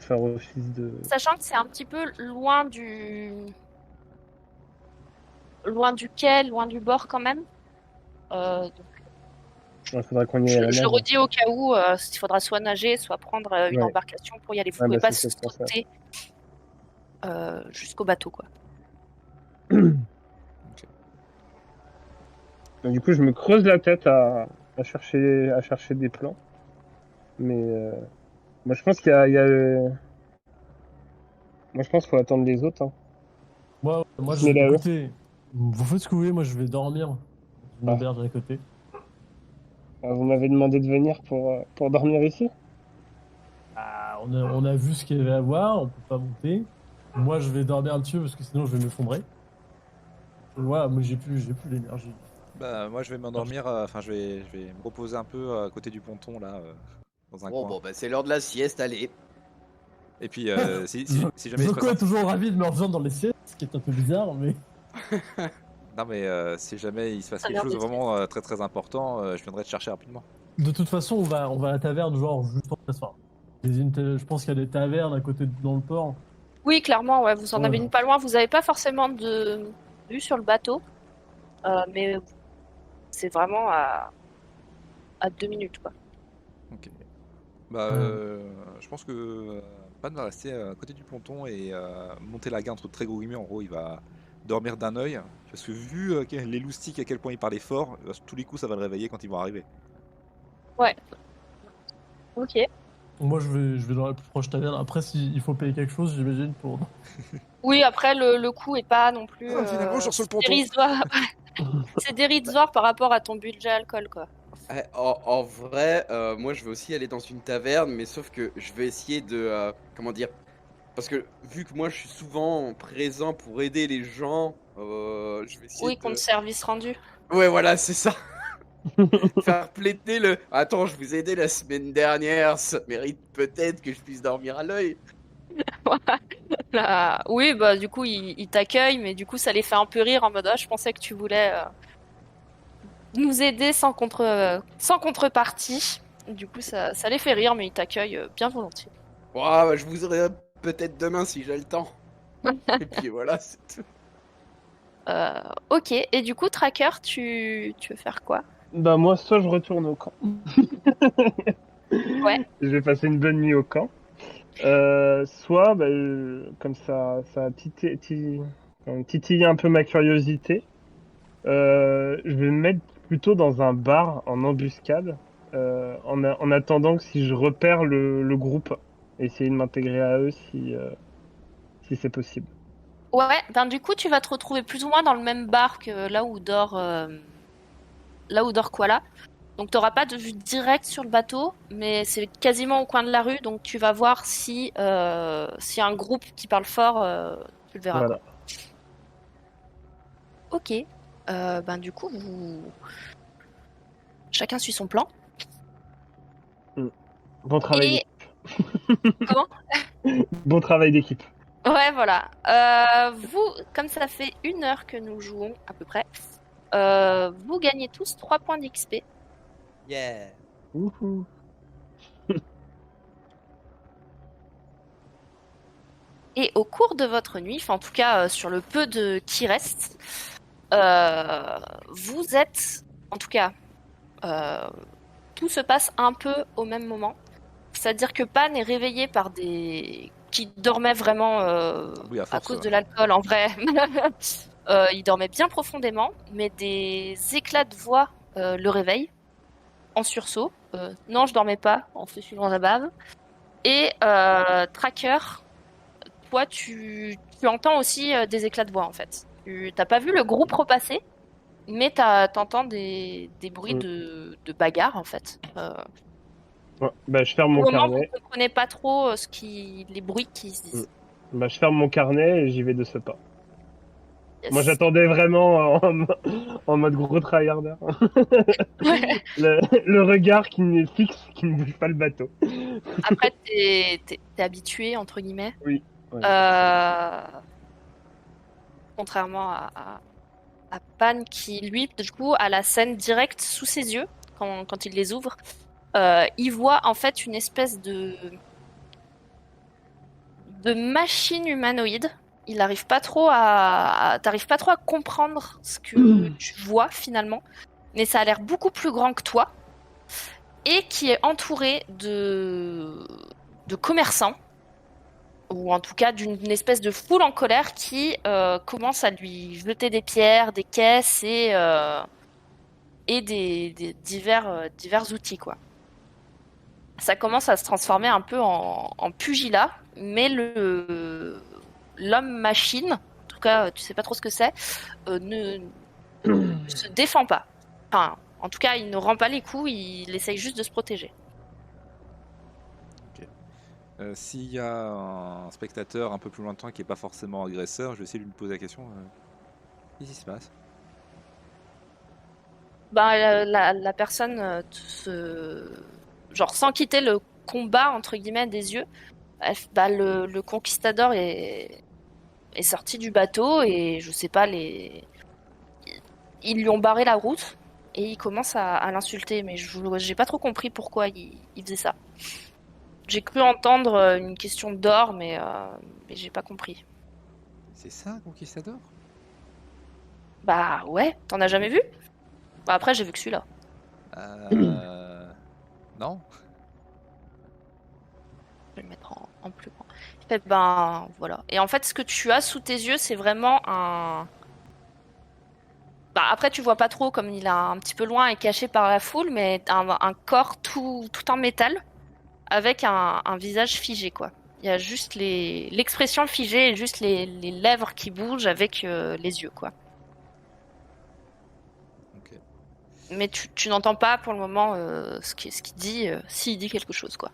faire office de. Sachant que c'est un petit peu loin du quai, loin du bord quand même. Donc, Il faudrait qu'on y aille je, à la je le nage. redis au cas où, il faudra soit nager, soit prendre une Ouais. embarcation pour y aller. Vous Ouais, pouvez bah, pas c'est ce que je pensais. sauter jusqu'au bateau, quoi. Du coup, je me creuse la tête à chercher des plans. Mais moi, je pense moi, je pense qu'il faut attendre les autres. Hein. Moi, Mais là, eux. écoutez, vous faites ce que vous voulez, moi je vais dormir dans une Ah. auberge à côté. Vous m'avez demandé de venir pour dormir ici. Ah, on a vu ce qu'il y avait à voir, on peut pas monter. Moi, je vais dormir un petit peu parce que sinon je vais m'effondrer. Et voilà, moi j'ai plus l'énergie. Bah, moi, je vais m'endormir. Enfin, je vais me reposer un peu à côté du ponton, là, dans un Bon, coin. bon, bah c'est l'heure de la sieste, allez. Et puis, si jamais il se passe Joko un... est toujours ravi de me rejoindre dans les siestes, ce qui est un peu bizarre, mais. Non, mais si jamais il se passe Ça a quelque l'air chose de de vraiment très très important, je viendrai te chercher rapidement. De toute façon, on va à la taverne, genre, juste en face. Enfin, je pense qu'il y a des tavernes à côté dans le port. Oui, clairement, ouais, vous en avez Ouais. une pas loin. Vous n'avez pas forcément de vue sur le bateau, mais c'est vraiment à 2 minutes, quoi. Ok. Bah, Euh, je pense que Pan va rester à côté du ponton et monter la garde entre très gros guillemets. En gros, il va dormir d'un œil. Parce que vu les loustiques, à quel point il parlait fort, tous les coups, ça va le réveiller quand ils vont arriver. Ouais, ok. Moi, je vais dans la plus proche taverne. Après, s'il faut payer quelque chose, j'imagine, pour. Oui, après, le coût est pas non plus Finalement, je reçois le c'est ponton. dérisoire. C'est dérisoire par rapport à ton budget alcool, quoi. En vrai, moi je vais aussi aller dans une taverne, mais sauf que je vais essayer de... comment dire? Parce que vu que moi je suis souvent présent pour aider les gens, je vais essayer Oui, compte de... service rendu. Ouais, voilà, c'est ça. Faire plaider le... Attends, je vous ai aidé la semaine dernière, ça mérite peut-être que je puisse dormir à l'œil. Là, oui, bah du coup, ils t'accueillent, mais du coup, ça les fait un peu rire en mode, ah, je pensais que tu voulais nous aider sans contrepartie. Du coup, ça les fait rire, mais ils t'accueillent bien volontiers. Ouah, bah, je vous aurai peut-être demain si j'ai le temps. Et puis voilà, c'est tout. Ok, et du coup, Tracker, tu veux faire quoi? Bah moi, soit je retourne au camp. Ouais. Je vais passer une bonne nuit au camp. Soit, bah, comme ça a titillé un peu ma curiosité. Je vais me mettre plutôt dans un bar en embuscade, en attendant que si je repère le groupe, essayer de m'intégrer à eux si c'est possible. Ouais, ben du coup, tu vas te retrouver plus ou moins dans le même bar que là où dort Koala. Donc, tu n'auras pas de vue directe sur le bateau, mais c'est quasiment au coin de la rue. Donc, tu vas voir si s'il y a un groupe qui parle fort, tu le verras, quoi. Voilà. Ok. Ben du coup, chacun suit son plan. Bon travail Et comment? d'équipe. Bon travail d'équipe. Ouais, voilà. Vous, comme ça fait 1 heure que nous jouons à peu près, vous gagnez tous 3 points d'XP. Yeah. Wouhou. Et au cours de votre nuit, enfin en tout cas sur le peu qui reste, vous êtes, en tout cas, euh, tout se passe un peu au même moment. C'est-à-dire que Pan est réveillé par des qui dormaient vraiment Oui, à à force. cause de l'alcool en vrai. Il dormait bien profondément, mais des éclats de voix le réveillent en sursaut. Non, je dormais pas, en se suivant la bave. Et Tracker, toi, tu entends aussi des éclats de voix en fait. Tu t'as pas vu le groupe repasser, mais t'entends des bruits Mm. de bagarre en fait. Ouais. Bah, je ferme Au mon moment, vous carnet. comprenez pas trop les bruits qui se Mm. disent. Bah, je ferme mon carnet et j'y vais de ce pas. Moi, Yes. j'attendais vraiment en mode gros tryharder. Ouais. Le regard qui ne fixe, qui ne bouge pas le bateau. Après, t'es habitué entre guillemets. Oui. Ouais. Euh, contrairement à Pan qui, lui, du coup, a la scène directe sous ses yeux quand il les ouvre. Il voit en fait une espèce de machine humanoïde. Il n'arrive pas trop t'arrives pas trop à comprendre ce que tu vois finalement, mais ça a l'air beaucoup plus grand que toi et qui est entouré de commerçants ou en tout cas d'une espèce de foule en colère qui commence à lui jeter des pierres, des caisses et des divers outils, quoi. Ça commence à se transformer un peu en pugilat, mais l'homme-machine, en tout cas, tu sais pas trop ce que c'est, ne se défend pas. Enfin, en tout cas, il ne rend pas les coups, il essaye juste de se protéger. S'il y a un spectateur un peu plus loin de toi qui n'est pas forcément agresseur, je vais essayer de lui poser la question. Qu'est-ce qui se passe? Bah, la personne genre sans quitter le combat entre guillemets des yeux, bah, le conquistador est sorti du bateau et je sais pas ils lui ont barré la route et il commence à l'insulter, mais j'ai pas trop compris pourquoi il faisait ça. J'ai cru entendre une question d'or, mais j'ai pas compris. C'est ça, Conquistador? Bah ouais, t'en as jamais vu? Bah après j'ai vu que celui-là. Non? Je vais le mettre en plus grand. Il fait, ben voilà. Et en fait, ce que tu as sous tes yeux, c'est vraiment un. Bah, après, tu vois pas trop comme il est un petit peu loin et caché par la foule, mais un corps tout en métal avec un visage figé, quoi. Il y a juste l'expression figée et juste les lèvres qui bougent avec les yeux, quoi. Ok. Mais tu n'entends pas pour le moment ce qu'il dit, s'il dit quelque chose, quoi.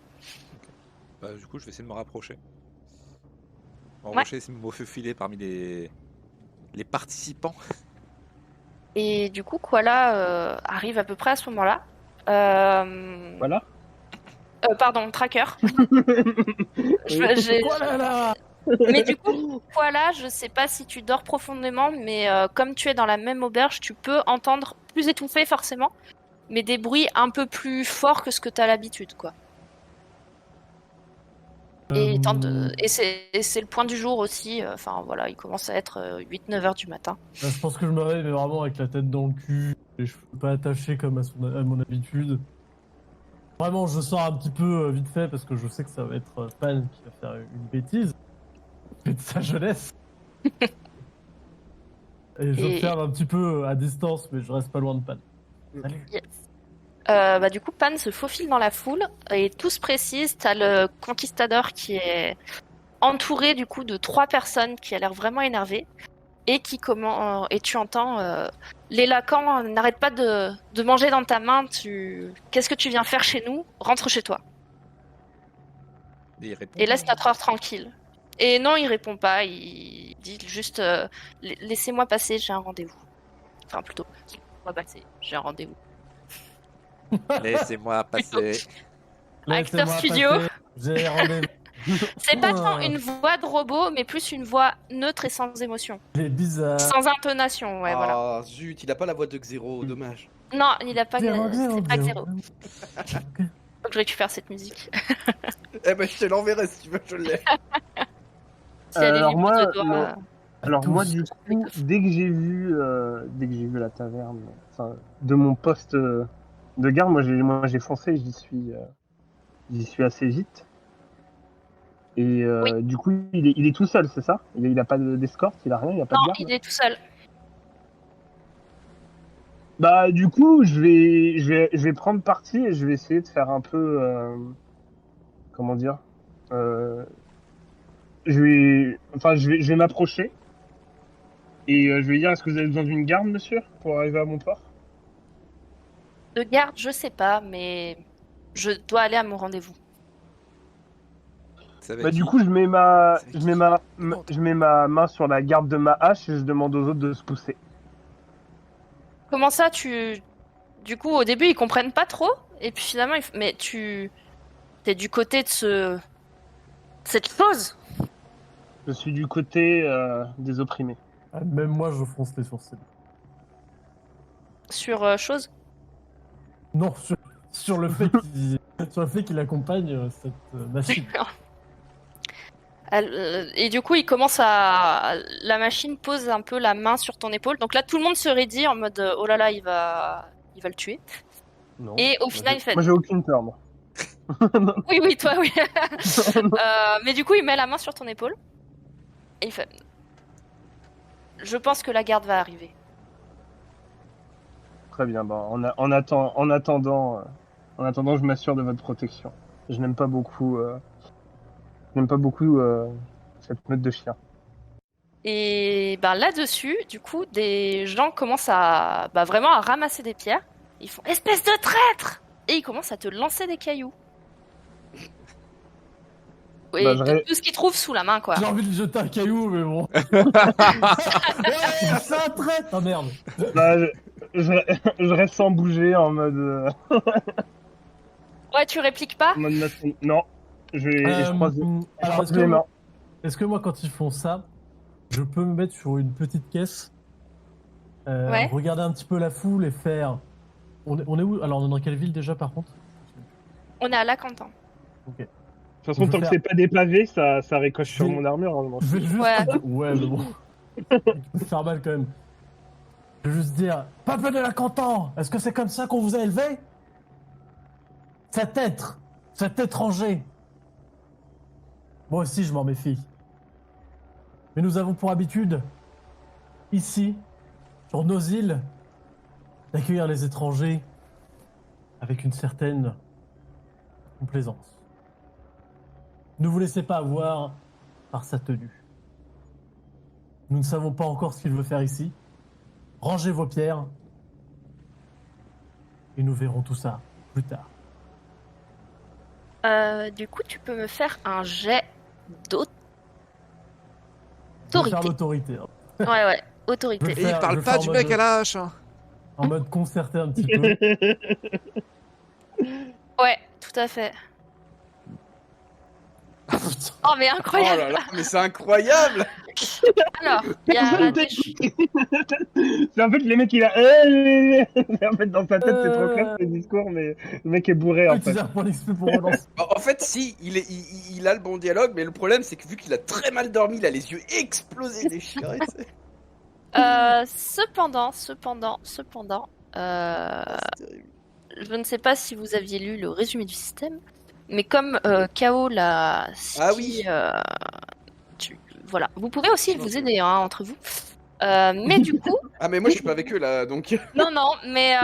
Bah, du coup, je vais essayer de me rapprocher. En Ouais. revanche, essayer de me faufiler parmi les participants. Et du coup, Koala arrive à peu près à ce moment-là. Voilà. Pardon, Tracker. Oui. J'ai- Oh là là! Mais du coup, Koala, je sais pas si tu dors profondément, mais comme tu es dans la même auberge, tu peux entendre plus étouffé forcément, mais des bruits un peu plus forts que ce que tu as l'habitude, quoi. Et, c'est le point du jour aussi. Enfin voilà, il commence à être 8-9 heures du matin. Là, je pense que je me réveille mais vraiment avec la tête dans le cul, les cheveux pas attachés comme à mon habitude. Vraiment, je sors un petit peu vite fait parce que je sais que ça va être Pan qui va faire une bêtise. Et de sa jeunesse. Et j'observe un petit peu à distance, mais je reste pas loin de Pan. Salut. Yes. Bah, du coup, Pan se faufile dans la foule et tout se précise. T'as le conquistador qui est entouré du coup de 3 personnes qui a l'air vraiment énervées et et tu entends les Lacans n'arrêtent pas de manger dans ta main. Qu'est-ce que tu viens faire chez nous? Rentre chez toi Et il répond et laisse pas. 4 heures tranquille. Et non, il répond pas. Il dit juste laissez-moi passer, j'ai un rendez-vous. Enfin plutôt, laissez-moi passer, j'ai un rendez-vous. Laissez-moi passer. Acteur Laissez-moi studio. passer, j'ai rendez-vous. C'est pas tant une voix de robot, mais plus une voix neutre et sans émotion. Il est bizarre. Sans intonation, ouais, voilà. Ah, zut, il a pas la voix de Xero, dommage. Non, il a pas. Zéro, C'est pas zéro. Xero. Faut que je récupère cette musique. Eh ben, je te l'enverrai si tu veux, je l'ai. Si elle est Alors libre moi, de doigts, non. Alors Tous. moi, du coup, dès que j'ai vu la taverne, enfin, de mon poste de garde, moi j'ai foncé, j'y suis assez vite. Et Oui. du coup, il est tout seul, c'est ça? Il a pas d'escorte, il a rien, il a pas Non, de garde. il est tout seul. Bah du coup, je vais prendre parti et je vais essayer de faire un peu, comment dire, je vais m'approcher et je vais dire, est-ce que vous avez besoin d'une garde, monsieur, pour arriver à mon port? De garde, je sais pas, mais je dois aller à mon rendez-vous. C'est avec Bah du qui? coup, C'est avec qui? je mets ma main sur la garde de ma hache et je demande aux autres de se pousser. Comment ça, Du coup, au début, ils comprennent pas trop, et puis finalement, mais t'es du côté de cette chose. Je suis du côté des opprimés. Ah, même moi, je fronce les sourcils. Sur chose. Non, sur le fait qu'il accompagne cette machine. Et du coup, il commence à. La machine pose un peu la main sur ton épaule. Donc là, tout le monde se raidit en mode oh là là, il va le tuer. Non. Et au final, il fait. Moi, j'ai aucune peur, moi. Oui, toi, oui. Mais du coup, il met la main sur ton épaule. Et il fait. Je pense que la garde va arriver. Très bien. Bah, en attendant, je m'assure de votre protection. Je n'aime pas beaucoup. Cette meute de chiens. Et ben là-dessus, du coup, des gens commencent à vraiment à ramasser des pierres. Ils font espèce de traître et ils commencent à te lancer des cailloux. Et Bah, tout ce qu'ils trouvent sous la main, quoi. J'ai envie de jeter un caillou, mais bon. Ouais, c'est un trait. Oh merde. Bah, je, je reste sans bouger en mode, Ouais, tu répliques pas? en mode maçon. Non, je croise, Alors, croise les mains. est-ce que moi, quand ils font ça, je peux me mettre sur une petite caisse, Ouais. regarder un petit peu la foule et faire. On est où? Alors, on est dans quelle ville déjà, par contre? On est à Lacantan. Ok. De toute façon, Je tant vais que faire- c'est pas des pavés, ça ricoche Je sur vais- mon armure. Hein, Je vais juste. Ouais. Ouais, mais bon. Il peut faire mal quand même. Je vais juste dire: Peuple de la Cantan, est-ce que c'est comme ça qu'on vous a élevé? Cet étranger. Moi aussi, je m'en méfie. Mais nous avons pour habitude, ici, sur nos îles, d'accueillir les étrangers avec une certaine complaisance. Ne vous laissez pas avoir par sa tenue. Nous ne savons pas encore ce qu'il veut faire ici. Rangez vos pierres et nous verrons tout ça plus tard. Du coup, tu peux me faire un jet Je vais d'autorité. faire l'autorité. Hein. Ouais, Je autorité. vais Et il faire- parle je vais pas faire du en mec mode- à la hache. Hein. En mode concerté un petit peu. Ouais, tout à fait. Ah, putain. Oh, mais Oh incroyable! là là, mais c'est incroyable! Alors, il y a des... C'est en fait les mecs il a. En fait dans sa tête c'est trop clair le discours, mais le mec est bourré en fait. Utiliser un point d'XP pour relancer. En fait, si, il a le bon dialogue, mais le problème, c'est que vu qu'il a très mal dormi, il a les yeux explosés, déchirés. tu sais. Cependant, C'est terrible. je ne sais pas si vous aviez lu le résumé du système, mais comme KO l'a Ah ski, oui. voilà, vous pouvez aussi vous aider hein, entre vous. Mais du coup, Ah, mais moi, je suis pas avec eux, là, donc... non, mais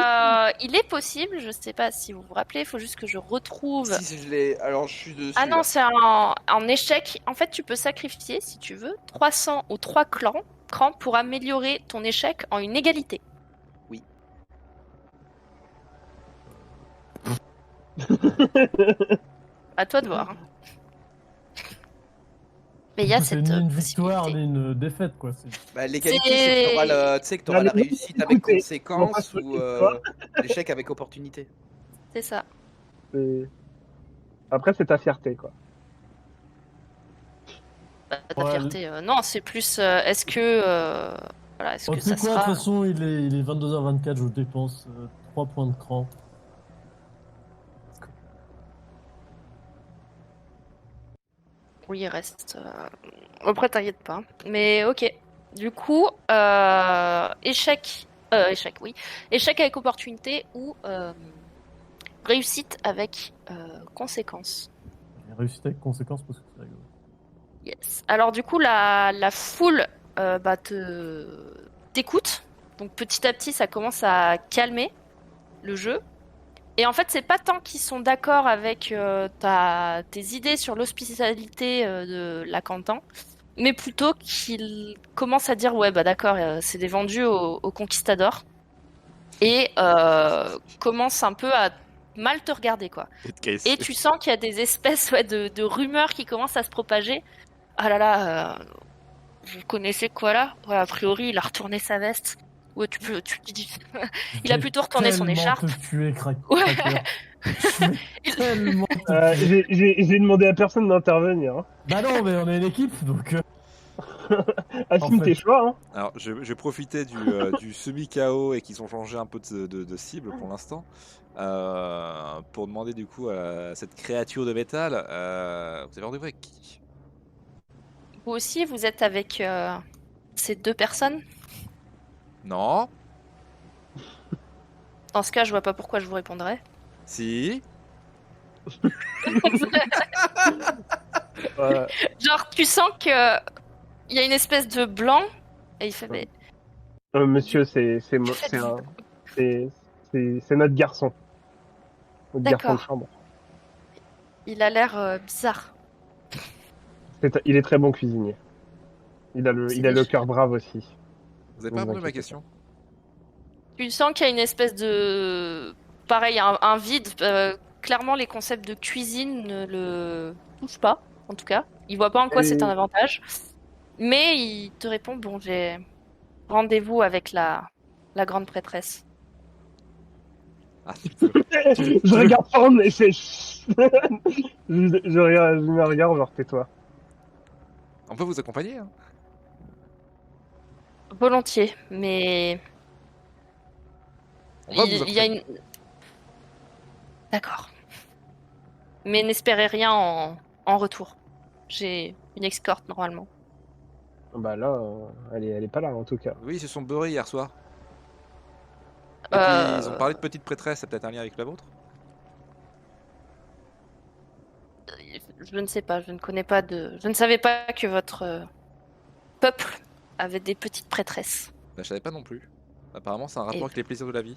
il est possible, je sais pas si vous vous rappelez, il faut juste que je retrouve. Si, je l'ai... Alors, je suis dessus, Ah non, là. c'est en échec. En fait, tu peux sacrifier, si tu veux, 300 ou 3 crans pour améliorer ton échec en une égalité. Oui. À toi de voir. hein. Mais il y a C'est cette ni une victoire possibilité. ni une défaite, quoi. C'est- Bah, l'égalité, c'est que t'auras la, tu sais, que t'auras Non, la mais réussite avec écoutez, on va conséquence pas se ou moquer de toi. l'échec avec opportunité. C'est ça. Après c'est ta fierté quoi. Ta Ouais, fierté. Non, c'est plus. Est-ce que. Voilà, est-ce Oh, que tu sais ça quoi, de sera. toute façon, il est 22h24, je vous dépense 3 points de cran. Oui, il reste. Après, t'inquiète pas. Mais ok. Du coup, échec. Échec, oui. Échec avec opportunité ou réussite avec conséquence. Réussite avec conséquence parce que c'est rigolo. Yes. Alors du coup, la foule t'écoute. Donc petit à petit, ça commence à calmer le jeu. Et en fait, c'est pas tant qu'ils sont d'accord avec tes idées sur l'hospitalité de la Cantan, mais plutôt qu'ils commencent à dire ouais bah d'accord, c'est des vendus aux conquistadors et commencent un peu à mal te regarder quoi. Et tu sens qu'il y a des espèces de rumeurs qui commencent à se propager. Ah là là, vous connaissez Koala? Ouais, a priori, il a retourné sa veste. Ouais, il a plutôt retourné son écharpe. Je vais tellement te tuer, Ouais. Cracker. Je vais tellement te tuer. J'ai demandé à personne d'intervenir. Hein. Bah non, mais on est une équipe, donc... Assume En fait- tes choix. Hein. Alors, j'ai profité du semi-KO et qu'ils ont changé un peu de cible pour l'instant. Pour demander du coup à cette créature de métal, vous avez rendez-vous avec qui? Vous aussi, vous êtes avec ces deux personnes? Non? Dans ce cas, je vois pas pourquoi je vous répondrais. Si? Genre, tu sens que il y a une espèce de blanc et il fait mais Monsieur, c'est notre garçon. Notre garçon de D'accord. chambre. il a l'air bizarre. Il est très bon cuisinier. Il a le cœur brave aussi. Vous avez Vous pas répondu à ma inquiétez question? Tu sens qu'il y a une espèce de pareil, un vide. Clairement, les concepts de cuisine ne le touchent pas, en tout cas. Il voit pas en quoi c'est un avantage. Mais il te répond bon, j'ai rendez-vous avec la grande prêtresse. Ah, tu peux. Je regarde Thorn et je fais chut. Je me regarde, genre tais-toi. On peut vous accompagner, hein. Volontiers, mais On va vous il y a accompagner. une. D'accord. Mais n'espérez rien en retour. J'ai une escorte normalement. Bah là, elle est pas là en tout cas. Oui, ils se sont beurrés hier soir. Et puis ils ont Euh, parlé de petite prêtresse, c'est peut-être un lien avec la vôtre? Je ne sais pas, je ne connais pas de. Je ne savais pas que votre peuple avait des petites prêtresses. Bah, je savais pas non plus. Apparemment, c'est un rapport Et- avec les plaisirs de la vie.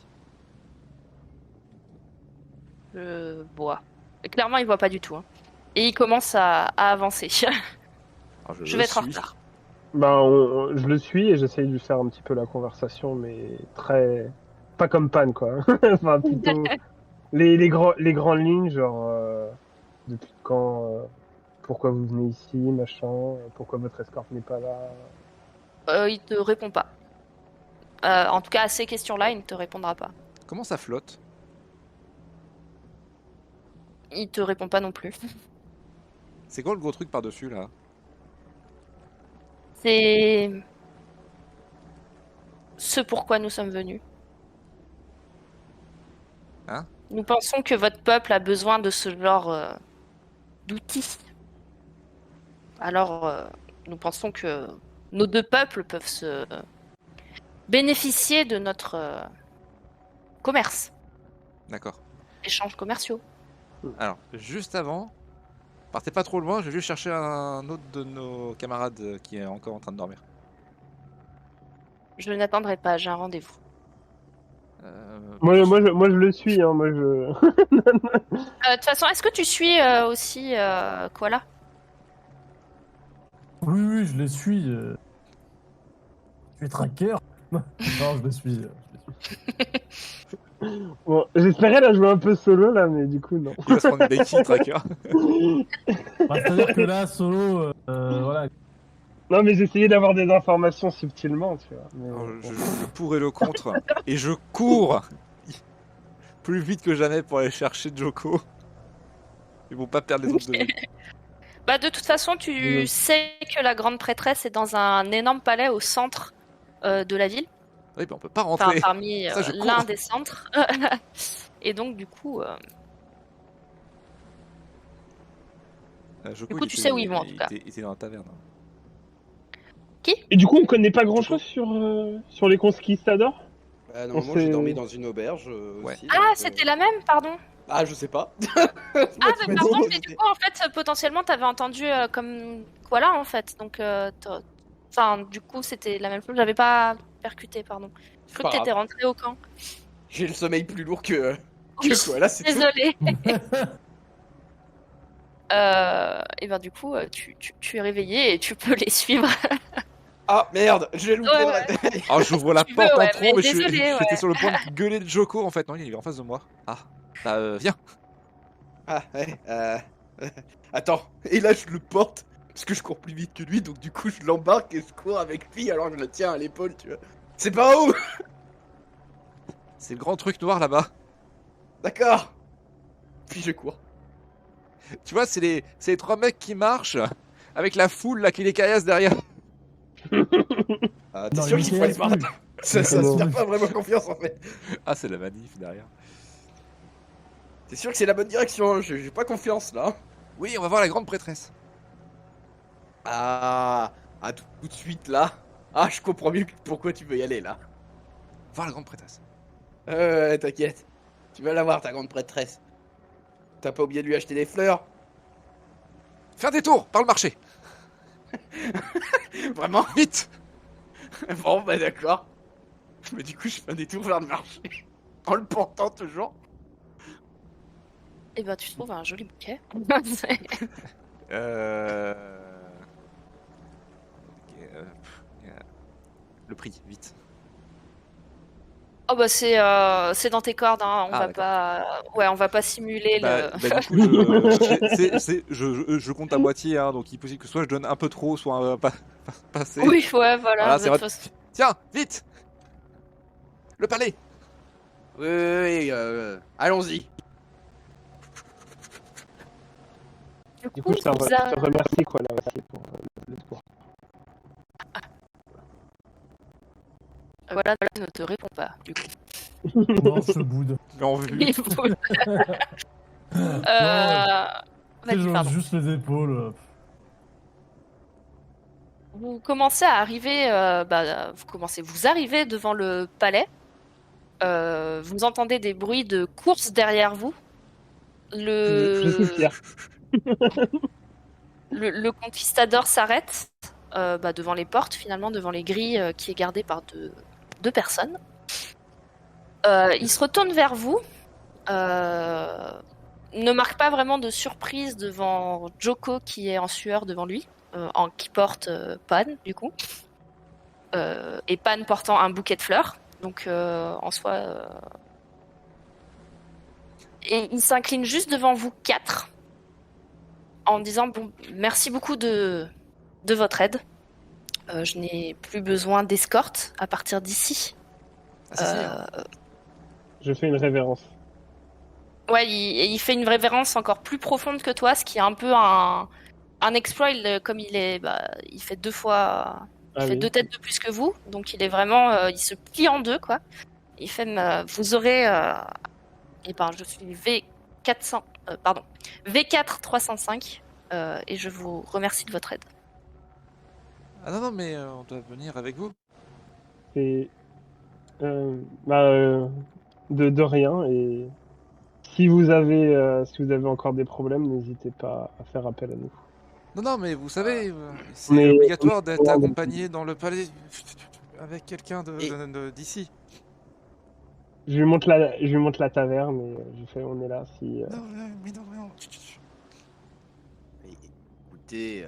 Je vois. Et clairement, il voit pas du tout, hein. Et il commence à avancer. Alors, Je le vais être en suis. retard. Bah je le suis et j'essaye de lui faire un petit peu la conversation, mais très pas comme Pan quoi. Enfin plutôt les grandes lignes, genre depuis quand, pourquoi vous venez ici, machin, pourquoi votre escorte n'est pas là. Il te répond pas. En tout cas, à ces questions-là, il ne te répondra pas. Comment ça flotte? Il te répond pas non plus. C'est quoi le gros truc par-dessus là? C'est ce pourquoi nous sommes venus. Hein? Nous pensons que votre peuple a besoin de ce genre d'outils. Alors, nous pensons que nos deux peuples peuvent se bénéficier de notre commerce, D'accord. échanges commerciaux. Alors, juste avant, partez pas trop loin, je vais juste chercher un autre de nos camarades qui est encore en train de dormir. Je n'attendrai pas, j'ai un rendez-vous. Moi je le suis, hein, moi je. De toute façon, est-ce que tu suis aussi Koala? Oui, oui, je les suis. Je suis tracker. Non, je les suis. Bon, j'espérais la jouer un peu solo là, mais du coup non. Il va se prendre Becky, tracker. Bah, c'est-à-dire que là, solo, voilà. Non mais j'essayais d'avoir des informations subtilement, tu vois. Mais, Alors, bon. je joue le pour et le contre, et je cours plus vite que jamais pour aller chercher Joko. Ils vont pas perdre les autres de vue. Bah, de toute façon, tu sais que la grande prêtresse est dans un énorme palais au centre de la ville. Oui, mais on peut pas Enfin, rentrer. parmi Ça, je cours. l'un des centres. Et donc, du coup, Joko, Du coup, il tu était- sais où ils vont, en tout il cas. était dans la taverne. Et du coup on connaît pas grand chose sur les conquistadors. Normalement, s'est- j'ai dormi dans une auberge Ouais. aussi. ah, donc, c'était la même, pardon. Ah, je sais pas. Ah, mais pardon, mais du coup, en fait, potentiellement, t'avais entendu comme Koala, en fait. Donc, enfin, du coup, c'était la même chose. J'avais pas percuté, pardon. Je crois Pas que t'étais grave. rentré au camp. J'ai le sommeil plus lourd que Oui, quoi. Là, c'est tout. désolée. Et ben, du coup, tu es réveillé et tu peux les suivre. Ah, merde, j'ai loupé Ouais, dans la ouais. tête. Alors j'ouvre la Tu porte veux, en ouais, trombe, mais mais désolé, j'étais ouais. sur le point de gueuler de Joko en fait. Non, il est en face de moi. Ah, bah viens. Ah, ouais. Attends, et là, je le porte. Parce que je cours plus vite que lui, donc du coup, je l'embarque et je cours avec lui, alors je le tiens à l'épaule, tu vois. C'est pas où? C'est le grand truc noir là-bas. D'accord. Puis je cours. Tu vois, c'est les trois mecs qui marchent avec la foule là qui les caillasse derrière. Ah, t'es Non, sûr il qu'il me faut aller casse par là? plus. Ça Il me casse inspire plus. pas vraiment confiance en fait. Ah, c'est la manif derrière. T'es sûr que c'est la bonne direction, hein? J'ai pas confiance là. Oui, on va voir la grande prêtresse. Ah, tout de suite là. Ah, je comprends mieux pourquoi tu veux y aller là. Voir la grande prêtresse. T'inquiète. Tu vas la voir, ta grande prêtresse. T'as pas oublié de lui acheter des fleurs? Faire des tours par le marché. Vraiment? Vite. Bon, bah d'accord. Mais du coup, je fais un détour vers le marché. En le portant toujours. Et ben, tu trouves un joli bouquet. Le prix, vite. Oh bah c'est dans tes cordes, hein. On Ah, va d'accord. pas, ouais, on va pas simuler Bah, le. bah, du coup, je compte à moitié, hein, donc il est possible que soit je donne un peu trop, soit pas assez. Oui, ouais, voilà. Voilà, de c'est toute vrai. façon. Tiens, vite. Le palais. Oui, allons-y. Du coup, je te remercie Koala aussi pour le secours. Voilà, ne te répond pas, du coup. Non, je boude. Mais en vue. Il faut- Non, Vas-y, je pardon. hausse juste les épaules. Vous commencez à arriver, vous arrivez devant le palais. Vous entendez des bruits de course derrière vous. Je suis fier. Le conquistador s'arrête devant les portes, finalement, devant les grilles qui est gardée par deux personnes. Il se retourne vers vous. Ne marque pas vraiment de surprise devant Joko qui est en sueur devant lui, qui porte Pan, du coup. Et Pan portant un bouquet de fleurs. Donc, en soi... Et il s'incline juste devant vous quatre en disant bon, merci beaucoup de votre aide. Je n'ai plus besoin d'escorte à partir d'ici. Je fais une révérence. Ouais, il fait une révérence encore plus profonde que toi, ce qui est un peu un exploit. Comme il est, il fait deux têtes de plus que vous, donc il est vraiment, il se plie en deux, quoi. Il fait, vous aurez, je suis V4 305, et je vous remercie de votre aide. Ah non, mais on doit venir avec vous. C'est de rien, et si vous avez encore des problèmes, n'hésitez pas à faire appel à nous. Non, mais vous savez, Mais c'est obligatoire d'être loin de- accompagné dans le palais avec quelqu'un d'ici. Je lui montre la taverne et je fais on est là si. Non, mais non. Écoutez,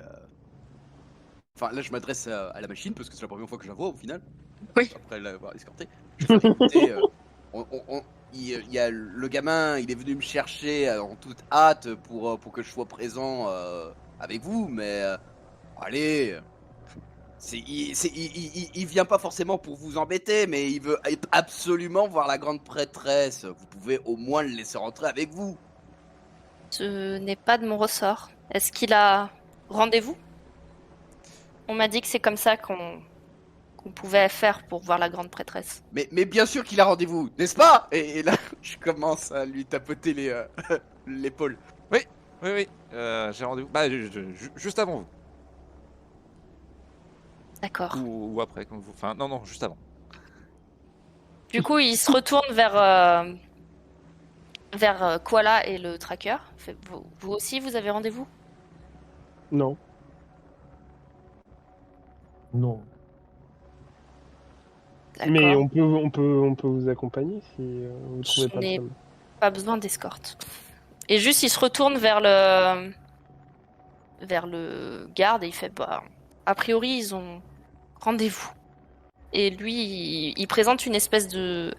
enfin là je m'adresse à la machine parce que c'est la première fois que je la vois au final. Oui. Après l'avoir escorté. Je vais faire, écoutez, il y a le gamin, il est venu me chercher en toute hâte pour que je sois présent avec vous, mais allez, il vient pas forcément pour vous embêter, mais il veut absolument voir la grande prêtresse. Vous pouvez au moins le laisser rentrer avec vous. Ce n'est pas de mon ressort. Est-ce qu'il a rendez-vous? On m'a dit que c'est comme ça qu'on pouvait faire pour voir la grande prêtresse. Mais bien sûr qu'il a rendez-vous, n'est-ce pas? Et là, je commence à lui tapoter l'épaule. Oui, j'ai rendez-vous. Juste avant vous. D'accord. Ou après, comme vous. Enfin, non, juste avant. Du coup, il se retourne vers Koala et le tracker. Vous aussi, vous avez rendez-vous? Non. Non. D'accord. Mais on peut vous accompagner si vous trouvez Je pas de n'ai problème. pas besoin d'escorte. Et juste, il se retourne vers le garde et il fait a priori, ils ont rendez-vous. Et lui, il présente une espèce de.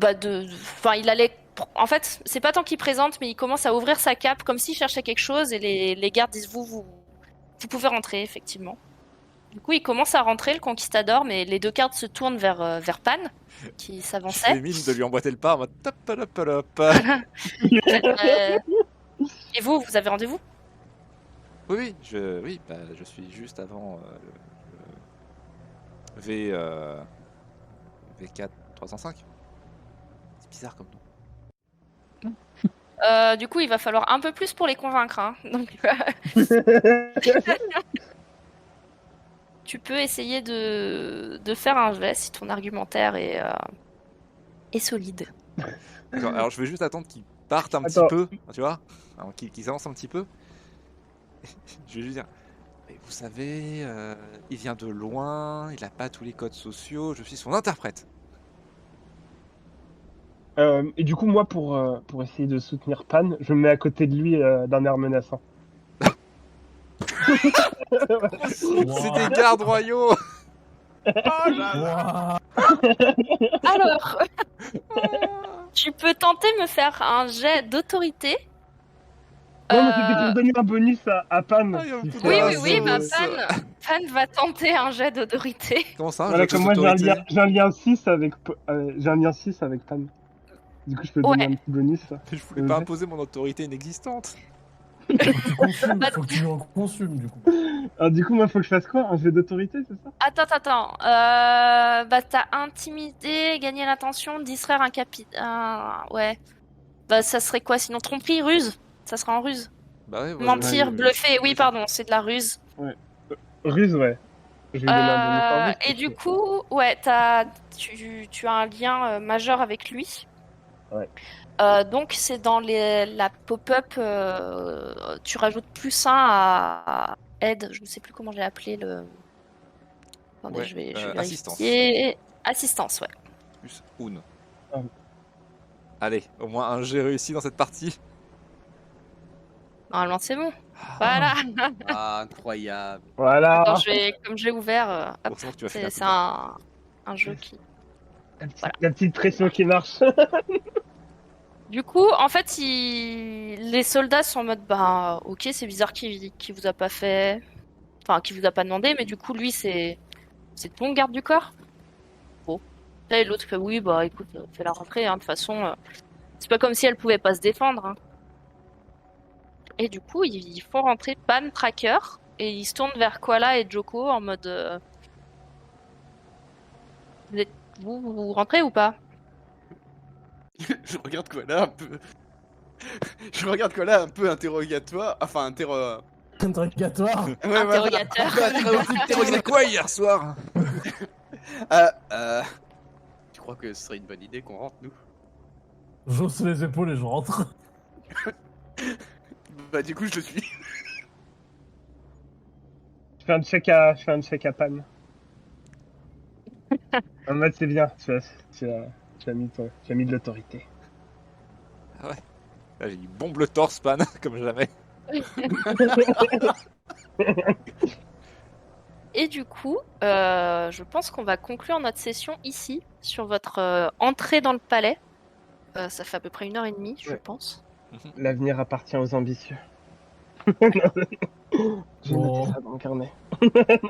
Il allait. En fait, c'est pas tant qu'il présente, mais il commence à ouvrir sa cape comme s'il cherchait quelque chose et les gardes disent vous pouvez rentrer, effectivement. Du coup, il commence à rentrer, le conquistador, mais les deux gardes se tournent vers Pan, qui Je s'avançait. fais mine de lui emboîter le pas en mode tapalapalap. Et vous avez rendez-vous? Oui, je suis juste avant le V4 305. C'est bizarre comme nom. Du coup, il va falloir un peu plus pour les convaincre. Hein. Donc, tu peux essayer de faire un jet si ton argumentaire est solide. D'accord, alors je vais juste attendre qu'il parte un petit Attends. peu, tu vois, qu'il s'avance un petit peu. Je vais juste dire, mais vous savez, il vient de loin, il n'a pas tous les codes sociaux, je suis son interprète. Et du coup, moi, pour essayer de soutenir Pan, je me mets à côté de lui d'un air menaçant. C'est des gardes royaux. Ouah. Alors, tu peux tenter de me faire un jet d'autorité. Non, mais c'était pour donner un bonus à Pan. Ah, il y a un qui peu fait Oui, un oui, jeu oui, de- Pan Pan va tenter un jet d'autorité. Comment ça, Voilà, jeu comme moi d'autorité j'ai un lien 6 avec Pam. Du coup, je peux te donner Ouais. un petit bonus. Je voulais pas imposer mon autorité inexistante. Faut que tu consumes, faut que tu en consumes du coup. Alors, du coup, moi, faut que je fasse quoi? Un jeu d'autorité, c'est ça? Attends. Bah, t'as intimidé, gagner l'attention, distraire un ouais. Bah, ça serait quoi sinon? Tromperie, ruse? Ça sera en ruse. Bah ouais, voilà, Mentir, ouais, bluffer, oui, oui. pardon, c'est de la ruse. Ruse, ouais. Je vais lui donner un bonus en ruse. Et parce du que- coup, ouais, tu as un lien majeur avec lui. Ouais. Donc, c'est dans la pop-up, tu rajoutes +1 à aide. Je ne sais plus comment j'ai appelé le. Attendez, Ouais, je vais assistance. vérifier. Assistance, ouais. Plus une. Ah. Allez, au moins un jet réussi dans cette partie. Normalement, c'est bon. Voilà. Ah, incroyable. Voilà. Attends, comme j'ai ouvert, hop, Heureusement que tu vas finir. c'est un jeu qui. La petite pression qui marche. Du coup, en fait, les soldats sont en mode, bah, ok, c'est bizarre qu'il vous a pas fait, enfin, qu'il vous a pas demandé, mais du coup, lui, c'est ton garde du corps. Bon. Et l'autre fait, oui, bah, écoute, fais la rentrée, hein, de toute façon, c'est pas comme si elle pouvait pas se défendre. Hein. Et du coup, ils font rentrer Pan, Tracker, et ils se tournent vers Koala et Joko en mode, vous rentrez ou pas? Je regarde Koala un peu. Je regarde Koala un peu interrogatoire. Enfin, Interrogatoire. Ouais, ouais, Interrogateur. C'est quoi hier soir? Tu crois que ce serait une bonne idée qu'on rentre, nous? J'hausse les épaules et je rentre. Bah, du coup, je le suis. Je fais un check à Pam. En mode, c'est bien. Tu as mis de l'autorité. Ah ouais. Là, j'ai eu bombe le torse, Pan, comme jamais. Et du coup, je pense qu'on va conclure notre session ici, sur votre entrée dans le palais. Ça fait à peu près 1h30, je Ouais. pense. L'avenir appartient aux ambitieux. J'ai Oh. noté ça dans le carnet.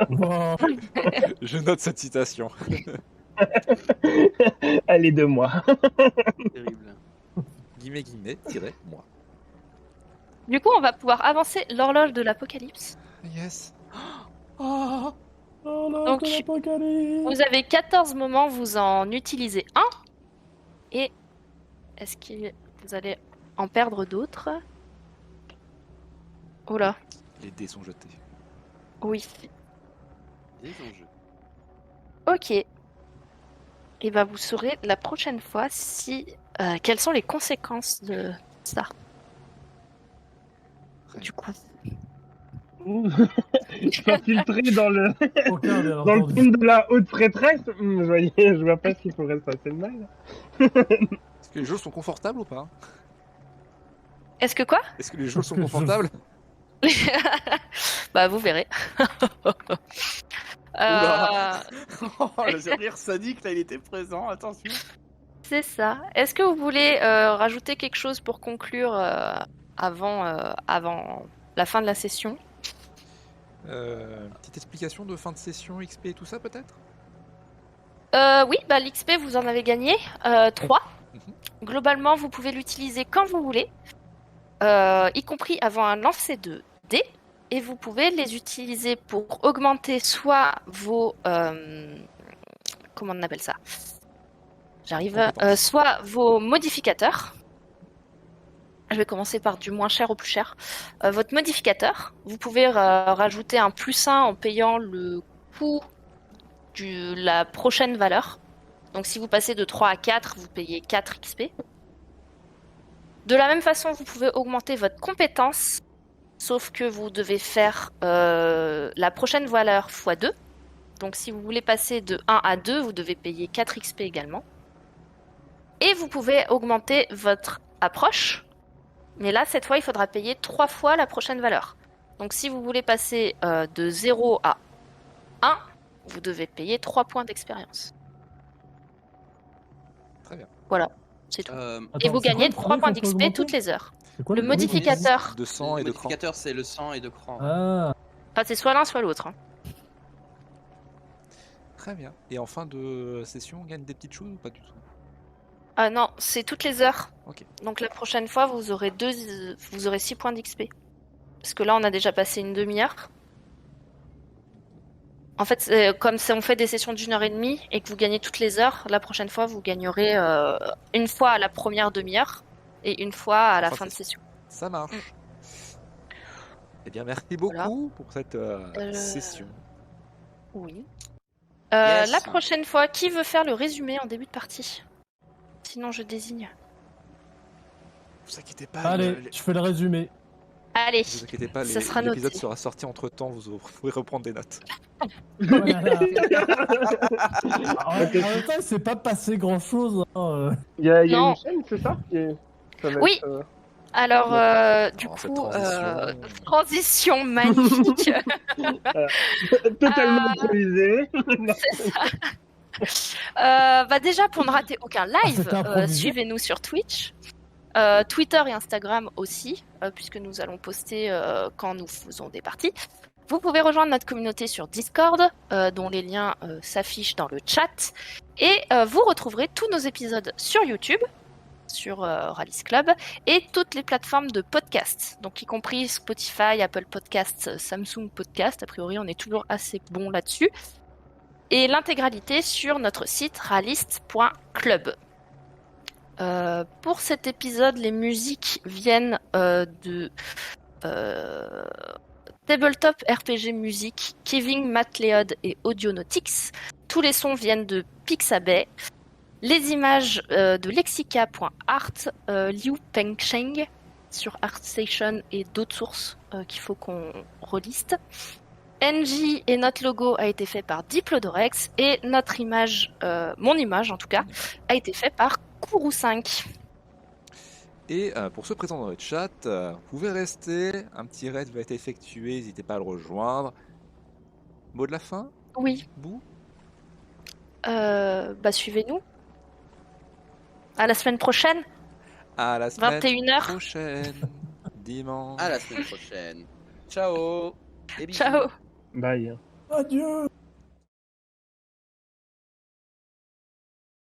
Wow. Je note cette citation. Elle est de moi. Terrible. Guillemets, tiret, moi. Du coup, on va pouvoir avancer l'horloge de l'apocalypse. Yes. Oh là, Donc, de l'apocalypse. Vous avez 14 moments, vous en utilisez un. Et est-ce que vous allez en perdre d'autres? Oh là, Les dés sont jetés. oui. Des enjeux. Ok. Et bah vous saurez la prochaine fois quelles sont les conséquences de ça. Du coup. S'infiltrer dans le Aucun, bien dans le entendu. film de la haute prêtresse. Je vois pas s'il pourrait se passer de mal. Est-ce que les jeux sont confortables ou pas? Est-ce que quoi? Est-ce que les jeux sont que je- confortables? Bah vous verrez. Oula. Oh, le rire sadique, là, il était présent, attention. C'est ça. Est-ce que vous voulez rajouter quelque chose pour conclure avant la fin de la session? Petite explication de fin de session, XP et tout ça peut-être? Oui, bah l'XP vous en avez gagné 3. Globalement, vous pouvez l'utiliser quand vous voulez, y compris avant un lancer de dés. Et vous pouvez les utiliser pour augmenter soit vos... comment on appelle ça? J'arrive. Compétences. Soit vos modificateurs. Je vais commencer par du moins cher au plus cher. Votre modificateur, vous pouvez rajouter un +1 en payant le coût de la prochaine valeur. Donc si vous passez de 3 à 4, vous payez 4 XP. De la même façon, vous pouvez augmenter votre compétence, sauf que vous devez faire la prochaine valeur x2. Donc si vous voulez passer de 1 à 2, vous devez payer 4 XP également. Et vous pouvez augmenter votre approche. Mais là, cette fois, il faudra payer 3 fois la prochaine valeur. Donc si vous voulez passer de 0 à 1, vous devez payer 3 points d'expérience. Très bien. Voilà, c'est tout. Attends, Et vous c'est quoi gagnez le 3 premier points qu'on peut d'XP augmenter toutes les heures. C'est quoi Le premier qu'on peut modificateur. De sang et Le de cran. modificateur, c'est le sang et de cran. Ah, Enfin, c'est soit l'un, soit l'autre. Hein. Très bien. Et en fin de session, on gagne des petites choses ou pas du tout? Ah non, c'est toutes les heures. Ok. Donc la prochaine fois, vous aurez 6 points d'XP. Parce que là, on a déjà passé une demi-heure. En fait, comme on fait des sessions d'1 heure et demie et que vous gagnez toutes les heures, la prochaine fois, vous gagnerez une fois à la première demi-heure et une fois à la fin de session. Ça marche. Eh bien, merci Voilà. beaucoup pour cette session. Oui. Yes. La prochaine fois, qui veut faire le résumé en début de partie? Sinon, je désigne. Vous inquiétez pas. Allez, je fais le résumé. Allez, Vous inquiétez pas, ça sera noté. l'épisode sera sorti entre temps, vous pourrez reprendre des notes. Oh là là. En même temps, il s'est pas passé grand chose. Il y a Non. une chaîne, c'est ça? Ça va Oui. être, Alors, du Oh, cette coup, transition. transition magnifique. totalement improvisé. C'est ça. Déjà, pour ne rater aucun live, c'était improvisé. suivez-nous sur Twitch, Twitter et Instagram aussi, puisque nous allons poster quand nous faisons des parties. Vous pouvez rejoindre notre communauté sur Discord, dont les liens s'affichent dans le chat. Et vous retrouverez tous nos épisodes sur YouTube, sur Rallis Club, et toutes les plateformes de podcast, donc y compris Spotify, Apple Podcasts, Samsung Podcast. A priori, on est toujours assez bon là-dessus. Et l'intégralité sur notre site rallist.club. Pour cet épisode, les musiques viennent de Tabletop RPG Music, Kevin MacLeod et Audionautics. Tous les sons viennent de Pixabay. Les images de lexica.art, Liu Pengsheng sur ArtStation et d'autres sources qu'il faut qu'on reliste. NJ et notre logo a été fait par Diplodorex et notre image, mon image en tout cas, a été fait par Kourou5. Et pour ceux présents dans le chat, vous pouvez rester. Un petit raid va être effectué, n'hésitez pas à le rejoindre. Mot de la fin? Oui. Bou? Suivez-nous. À la semaine prochaine. À la semaine 21h. prochaine. Dimanche. À la semaine prochaine. Ciao. Et bisous. Ciao. Bye. Adieu.